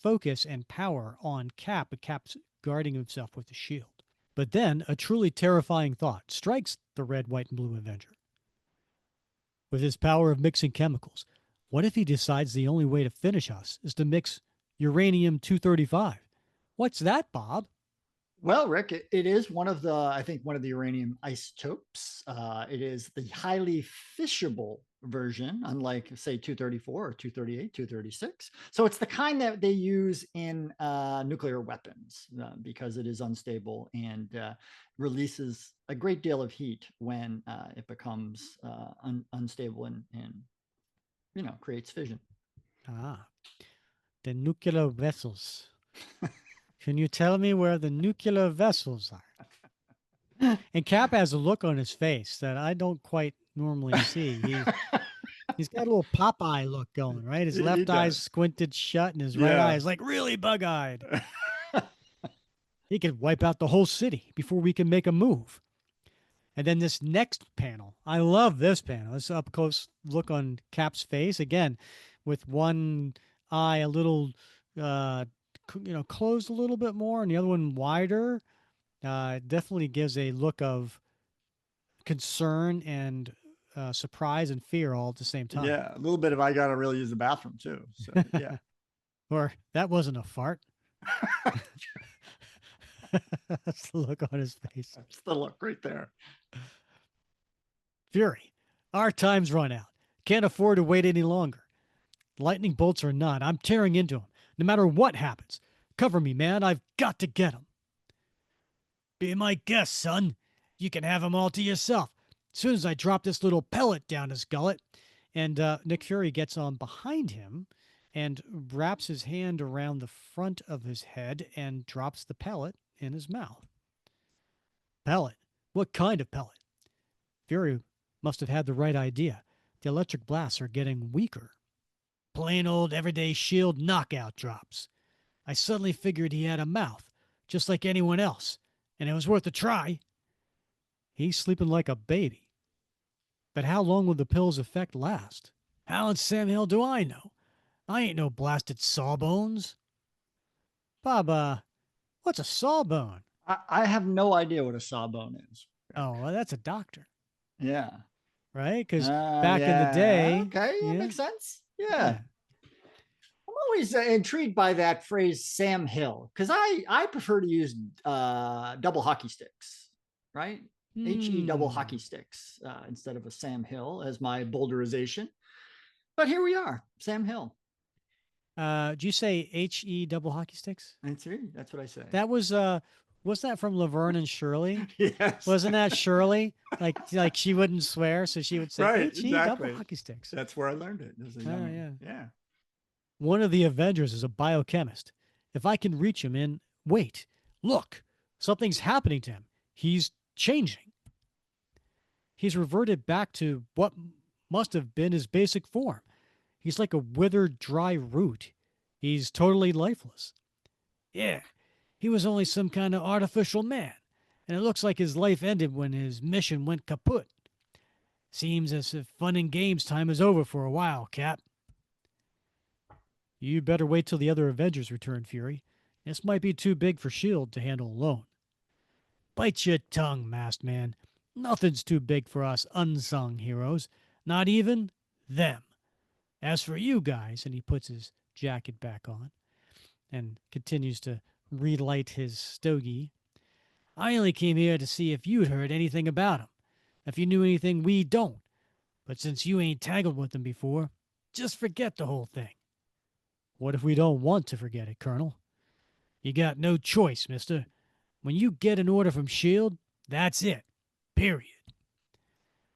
focus and power on Cap, but Cap's guarding himself with the shield. But then a truly terrifying thought strikes the red, white, and blue Avenger. With his power of mixing chemicals, what if he decides the only way to finish us is to mix uranium 235? What's that, Bob? Well, Rick, it is one of the, I think, one of the uranium isotopes. It is the highly fissionable version, unlike, say, 234 or 238, 236. So it's the kind that they use in nuclear weapons because it is unstable and releases a great deal of heat when it becomes unstable and, creates fission. Ah, the nuclear vessels. Can you tell me where the nuclear vessels are? And Cap has a look on his face that I don't quite normally see. He's got a little Popeye look going, right? His He left eye's does. squinted shut and his right eye Yeah. is like really bug-eyed. He could wipe out the whole city before we can make a move. And then this next panel, I love this panel. This up close look on Cap's face again, with one eye a little, uh, closed a little bit more, and the other one wider. It definitely gives a look of concern and surprise and fear all at the same time. Yeah, a little bit of I gotta really use the bathroom too. So yeah. Or that wasn't a fart. That's the look on his face. That's the look right there. Fury, our time's run out. Can't afford to wait any longer. Lightning bolts or not, I'm tearing into him, no matter what happens. Cover me, man. I've got to get him. Be my guest, son. You can have him all to yourself. As soon as I drop this little pellet down his gullet, and Nick Fury gets on behind him and wraps his hand around the front of his head and drops the pellet in his mouth. Pellet? What kind of pellet? Fury must have had the right idea. The electric blasts are getting weaker. Plain old everyday shield knockout drops. I suddenly figured he had a mouth, just like anyone else, and it was worth a try. He's sleeping like a baby. But how long will the pill's effect last? How in Sam Hill do I know? I ain't no blasted sawbones. Bob, what's a sawbone? I have no idea what a sawbone is. Oh, well, that's a doctor, Yeah. right? Because back in the Yeah. day, Okay. That yeah, makes sense. Yeah. yeah. I'm always intrigued by that phrase Sam Hill because I prefer to use double hockey sticks, right? HE double Hmm. hockey sticks instead of a Sam Hill as my boulderization. But here we are, Sam Hill. Did you say HE double hockey sticks? That's right. That's what I say. That was that from Laverne and Shirley? Yes. Wasn't that Shirley? Like she wouldn't swear, so she would say Right. HE double Exactly. hockey sticks. That's where I learned it as a Oh youngin'. yeah. Yeah. One of the Avengers is a biochemist. If I can reach him in wait, look, something's happening to him. He's changing. He's reverted back to what must have been his basic form. He's like a withered, dry root. He's totally lifeless. Yeah, he was only some kind of artificial man, and it looks like his life ended when his mission went kaput. Seems as if fun and games time is over for a while, Cap. You'd better wait till the other Avengers return, Fury. This might be too big for S.H.I.E.L.D. to handle alone. Bite your tongue, masked man. Nothing's too big for us unsung heroes. Not even them. As for you guys, and he puts his jacket back on and continues to relight his stogie, I only came here to see if you'd heard anything about him, if you knew anything we don't. But since you ain't tangled with him before, just forget the whole thing. What if we don't want to forget it, Colonel? You got no choice, mister. When you get an order from S.H.I.E.L.D., that's it. Period.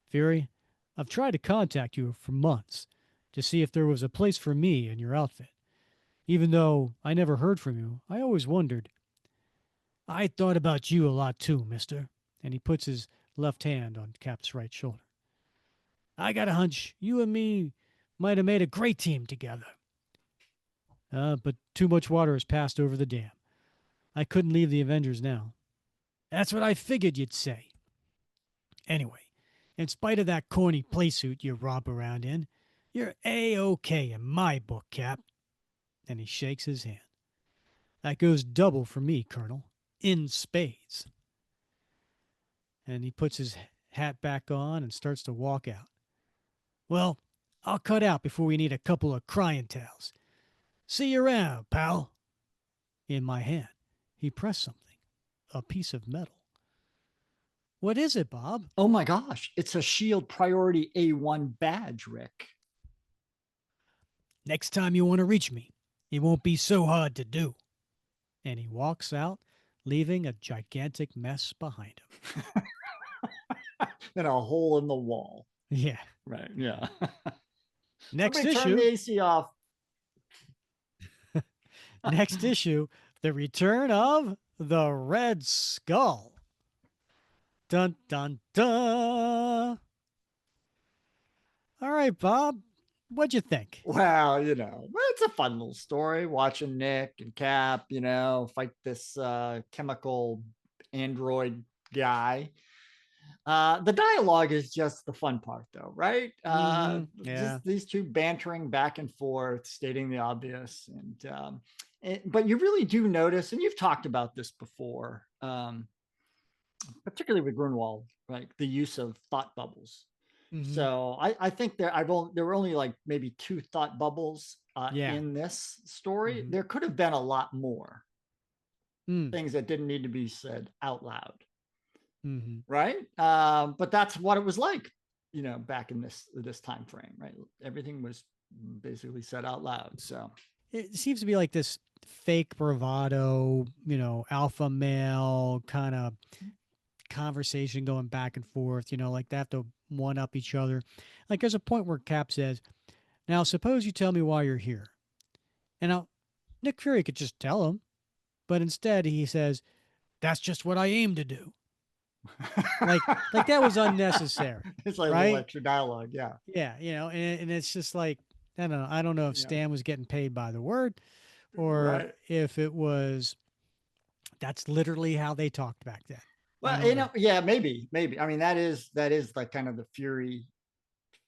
Fury, I've tried to contact you for months to see if there was a place for me in your outfit. Even though I never heard from you, I always wondered. I thought about you a lot too, mister. And he puts his left hand on Cap's right shoulder. I got a hunch you and me might have made a great team together. But too much water has passed over the dam. I couldn't leave the Avengers now. That's what I figured you'd say. Anyway, in spite of that corny playsuit you romp around in, you're A-OK in my book, Cap. And he shakes his hand. That goes double for me, Colonel. In spades. And he puts his hat back on and starts to walk out. Well, I'll cut out before we need a couple of crying towels. See you around, pal. In my hand, he pressed something. A piece of metal. What is it, Bob? Oh my gosh, it's a Shield Priority A1 badge, Rick. Next time you want to reach me, it won't be so hard to do. And he walks out, leaving a gigantic mess behind him. And a hole in the wall. Yeah. Right. Yeah. Next Somebody turn the issue, AC off. next issue, the return of the Red Skull. Dun dun dun. All right, Bob. What'd you think? Well, it's a fun little story watching Nick and Cap, fight this chemical android guy. The dialogue is just the fun part, though, right? Mm-hmm. Yeah. Just these two bantering back and forth, stating the obvious, but you really do notice, and you've talked about this before, particularly with Grunwald, right? The use of thought bubbles. Mm-hmm. So I think there were only like maybe two thought bubbles Yeah. in this story. Mm-hmm. There could have been a lot more Mm. things that didn't need to be said out loud, Mm-hmm. right? But that's what it was like, back in this time frame, right? Everything was basically said out loud. So It seems to be like this fake bravado, alpha male kind of conversation going back and forth, like they have to one up each other. Like there's a point where Cap says, now suppose you tell me why you're here. And now Nick Fury could just tell him, but instead he says, that's just what I aim to do. Like that was unnecessary, it's like a little right? extra dialogue. Yeah. Yeah, and it's just like I don't know. I don't know if Yeah. Stan was getting paid by the word or Right. if it was that's literally how they talked back then. I Well, don't know. yeah, maybe. I mean, that is like kind of the Fury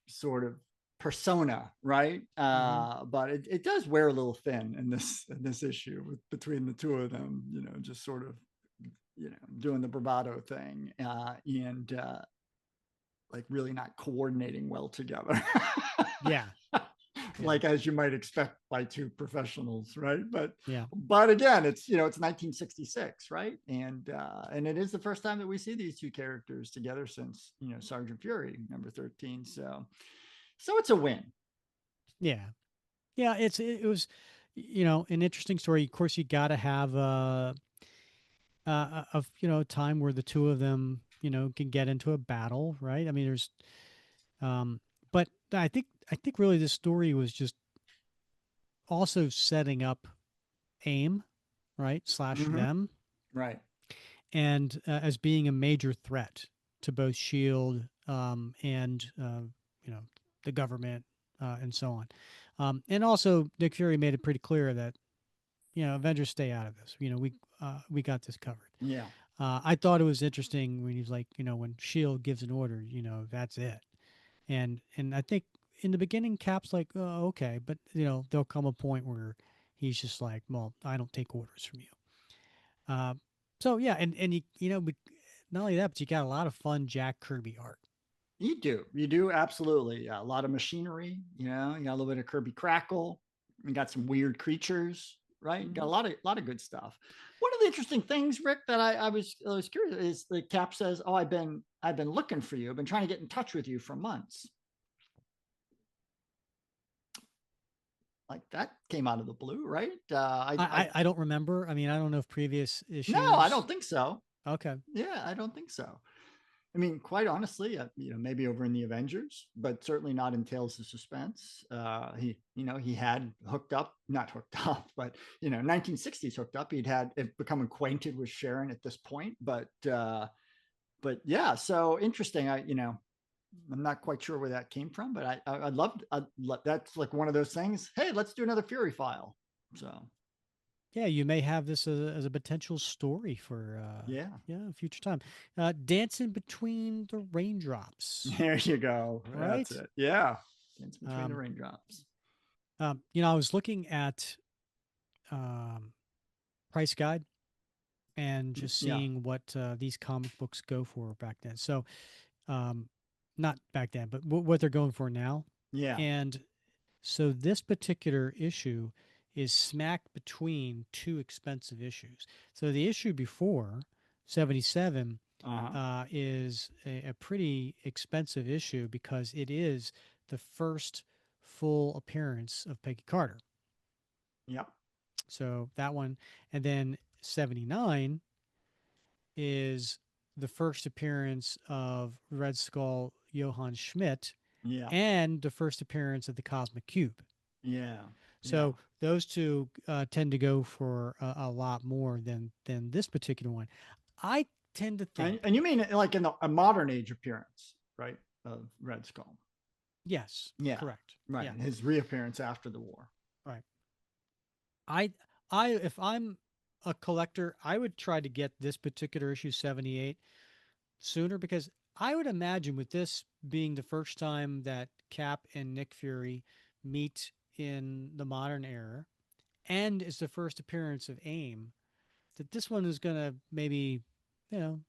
sort of persona, right? Hmm. But it does wear a little thin in this issue between the two of them, just sort of doing the bravado thing and like really not coordinating well together. Yeah, yeah, Like as you might expect by two professionals, right? but yeah, but again, it's 1966, right? And it is the first time that we see these two characters together since Sergeant Fury number 13. So it's a win. yeah, yeah. It was, an interesting story. Of course, you got to have a time where the two of them can get into a battle, right? I mean, there's but I think really this story was just also setting up AIM, right? Slash Mm-hmm. them Right. and as being a major threat to both Shield and you know the government and so on. And also, Nick Fury made it pretty clear that Avengers stay out of this. We got this covered. Yeah. I thought it was interesting when he's like, when Shield gives an order, that's it. And I think in the beginning, Cap's like, oh, okay, but there'll come a point where he's just like, well, I don't take orders from you. Uh, so yeah, and not only that, but you got a lot of fun Jack Kirby art. You do absolutely. Yeah, a lot of machinery. You got a little bit of Kirby Crackle. You got some weird creatures, right? You got a Hmm. lot of good stuff. One of the interesting things, Rick, that I was curious is the Cap says, "Oh, I've been looking for you. I've been trying to get in touch with you for months." like that came out of the blue, right? I don't remember. I mean, I don't know if previous No, I issues. don't think so. Okay. Yeah, I don't think so. I mean, quite honestly, maybe over in the Avengers, but certainly not in Tales of Suspense. He had hooked up, not hooked up, but 1960s hooked up. He'd had become acquainted with Sharon at this point, but yeah, so interesting. I'm not quite sure where that came from, but I'd love, that's like one of those things. Hey, let's do another Fury file. So Yeah, you may have this as a potential story for yeah, yeah, future time. Dancing between the raindrops, there you go. That's right? it. Yeah, it's between the Um, raindrops. I was looking at um, price guide and just Yeah. seeing what these comic books go for back then. So, um, not back then, but what they're going for now. Yeah. And so this particular issue is smack between two expensive issues. So the issue before 77 Uh-huh. is a pretty expensive issue because it is the first full appearance of Peggy Carter. Yep. So that one, and then 79 is the first appearance of Red Skull Johann Schmidt Yeah. and the first appearance of the Cosmic Cube. Yeah. Yeah. So those two tend to go for a lot more than this particular one. I tend to And, think, and you mean like in a modern age appearance, right? Of Red Skull. yes, Yeah. correct. Right. Yeah, His reappearance after the war. right. I if I'm a collector, I would try to get this particular issue 78 sooner because I would imagine with this being the first time that Cap and Nick Fury meet in the modern era and it's the first appearance of AIM, that this one is going to maybe, you know,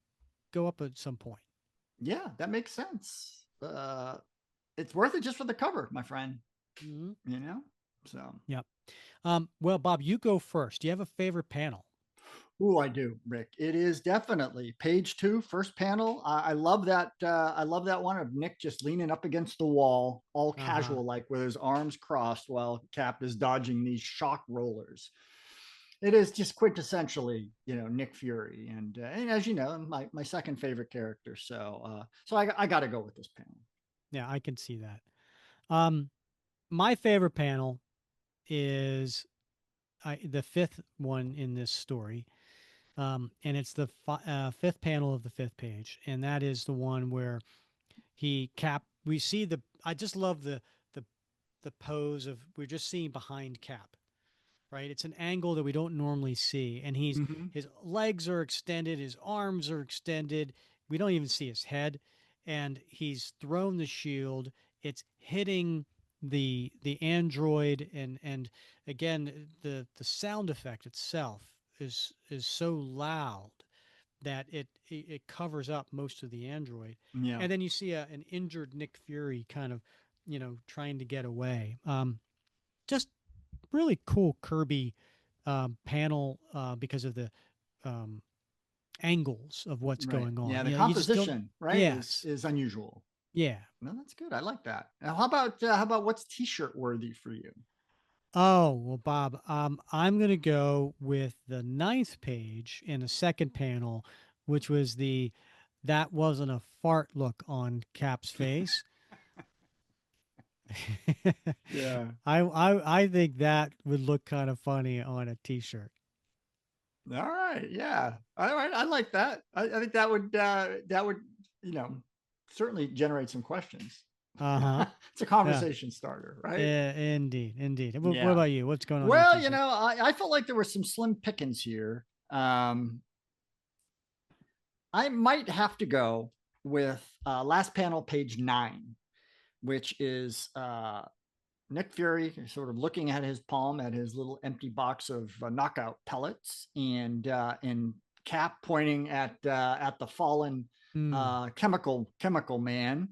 go up at some point. Yeah, that makes sense. It's worth it just for the cover, my friend. Mm-hmm. You know? So Yep. Well, Bob, you go first. Do you have a favorite panel? ooh, I do, Rick. It is definitely page two, first panel. I love that. I love that one of Nick just leaning up against the wall, all Uh huh. casual, like with his arms crossed, while Cap is dodging these shock rollers. It is just quintessentially, Nick Fury, and as you know, my second favorite character. So I got to go with this panel. Yeah, I can see that. Um, my favorite panel is the fifth one in this story, and it's the fifth panel of the fifth page, and that is the one where he Cap. We see the. I just love the the pose of we're just seeing behind Cap, right? It's an angle that we don't normally see, and Mm-hmm. his legs are extended, his arms are extended. We don't even see his head, and he's thrown the shield. It's hitting the android, and again the sound effect itself is so loud that it covers up most of the android, Yeah. and then you see an injured Nick Fury kind of trying to get away. Just really cool Kirby panel because of the um, angles of what's Right. going on. Yeah. The You just don't. composition, right, is Yes. is unusual. Yeah. No, that's good. I like that. Now, how about what's T-shirt worthy for you? Oh well, Bob. I'm gonna go with the ninth page in the second panel, which was the that wasn't a fart look on Cap's face. Yeah. I think that would look kind of funny on a T-shirt. All right. Yeah. All right. I like that. I think that would you know certainly generate some questions. Uh huh. It's a Yeah. conversation starter, right? Indeed. Indeed. What Yeah. about you? What's going on your Well, T-shirt? I felt like there were some slim pickings here. I might have to go with last panel, page 9, which is Nick Fury sort of looking at his palm at his little empty box of knockout pellets, and Cap pointing at the fallen Hmm. chemical man.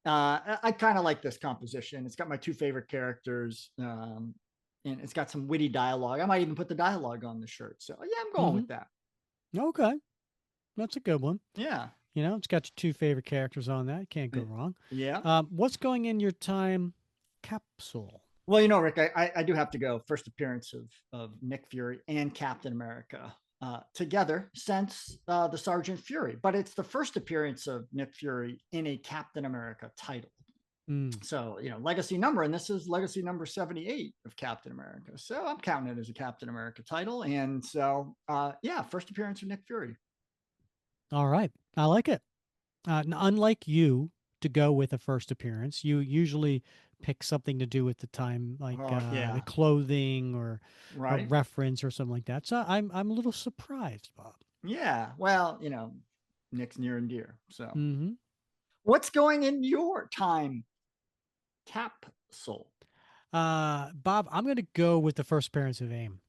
I kind of like this composition. It's got my two favorite characters, and it's got some witty dialogue. I might even put the dialogue on the shirt. So yeah, I'm going Mm-hmm. with that. Okay, that's a good one. Yeah, It's got your two favorite characters on that. Can't go wrong. yeah. What's going in your time capsule? Well, Rick, I do have to go. First appearance of Nick Fury and Captain America together since the Sergeant Fury, but it's the first appearance of Nick Fury in a Captain America title. Mm. So, legacy number, and this is legacy number 78 of Captain America. So I'm counting it as a Captain America title. And so, yeah, first appearance of Nick Fury. All right. I like it. Unlike you to go with a first appearance, you usually pick something to do with the time, like Oh, the yeah. clothing or a Right. reference or something like that. So I'm a little surprised, Bob. Yeah. Well, Nick's near and dear. So, Hmm. what's going in your time capsule? Bob, I'm going to go with the first appearance of AIM.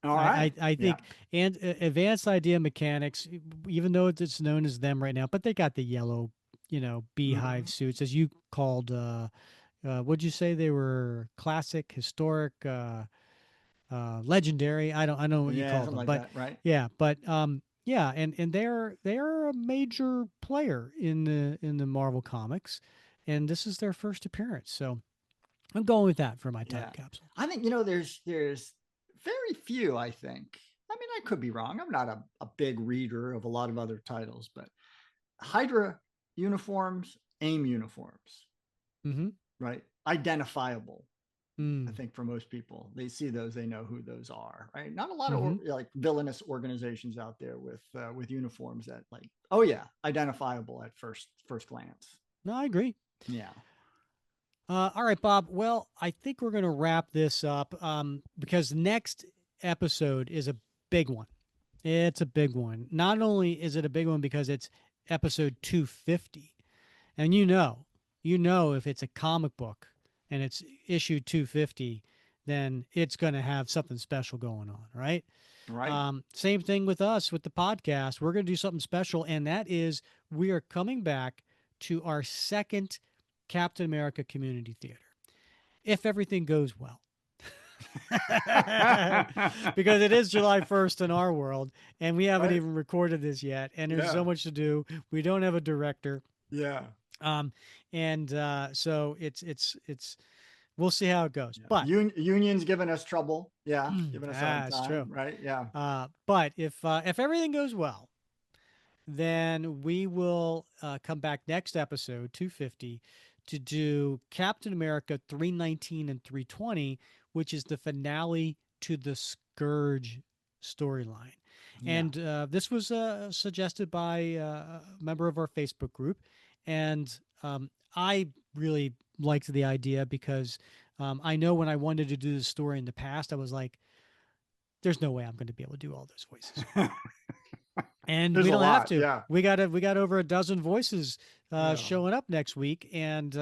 All I, right. I Yeah. think and advanced idea mechanics, even though it's known as them right now, but they got the yellow, beehive Mhm. suits, as you called. What'd you say they were? Classic, historic, legendary. I don't know what you Yeah, called something them, like but that. Right. yeah, but yeah, and they're a major player in the Marvel comics, and this is their first appearance, so I'm going with that for my time Yeah. capsule. I think, there's very few, I think. I mean, I could be wrong. I'm not a big reader of a lot of other titles, but Hydra uniforms, AIM uniforms, Mm-hmm. right? Identifiable. I Mm. think for most people, they see those, they know who those are, right? Not a lot of Mm-hmm. like villainous organizations out there with uniforms that like, oh yeah, identifiable at first glance. No, I agree. Yeah, All right, Bob. Well, I think we're going to wrap this up because next episode is a big one. It's a big one. Not only is it a big one because it's episode 250, and if it's a comic book and it's issue 250, then it's going to have something special going on, right? right. Same thing with us with the podcast. We're going to do something special, and that is we are coming back to our second Captain America Community Theater if everything goes well. Because it is July 1st in our world, and we haven't Right. even recorded this yet, and there's so Yeah. much to do. We don't have a director. Yeah. Um, and so it's we'll see how it goes. Yeah. But Unions giving us trouble. Yeah, giving us a hard that's time. true. Right. Yeah. But if everything goes well, then we will come back next episode 250 to do Captain America 319 and 320, which is the finale to the Scourge storyline. Yeah. And this was suggested by a member of our Facebook group. And I really liked the idea because I know when I wanted to do the story in the past, I was like, there's no way I'm going to be able to do all those voices, and There's we a don't have lot. to. Yeah. We got over a dozen voices Yeah. showing up next week, and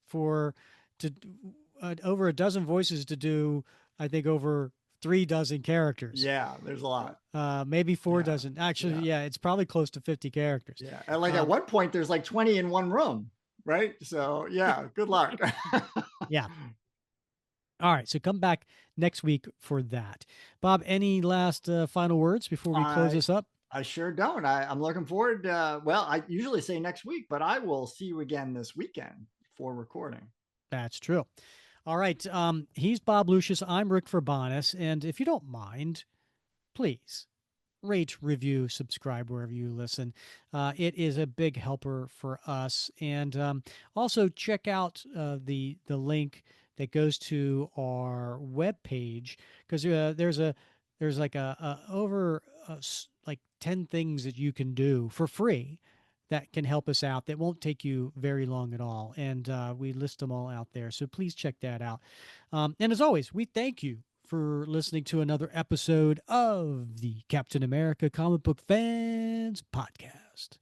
for to over a dozen voices to do, I think over 3 dozen characters, Yeah. There's a lot. maybe four Yeah. dozen. Actually, Yeah. yeah, it's probably close to 50 characters. Yeah. And like at Um, one point, there's like 20 in one room. Right. So yeah, yeah. Good luck. yeah. All right, so come back next week for that. Bob, any last final words before we close I this up? I sure don't. I'm looking forward. Well, I usually say next week, but I will see you again this weekend for recording. That's true. All right. He's Bob Lucius. I'm Rick Verbanis. And if you don't mind, please rate, review, subscribe wherever you listen. It is a big helper for us. And also check out the link that goes to our webpage because there's like a over like 10 things that you can do for free that can help us out that won't take you very long at all, and we list them all out there, so please check that out. And as always, we thank you for listening to another episode of the Captain America Comic Book Fans Podcast.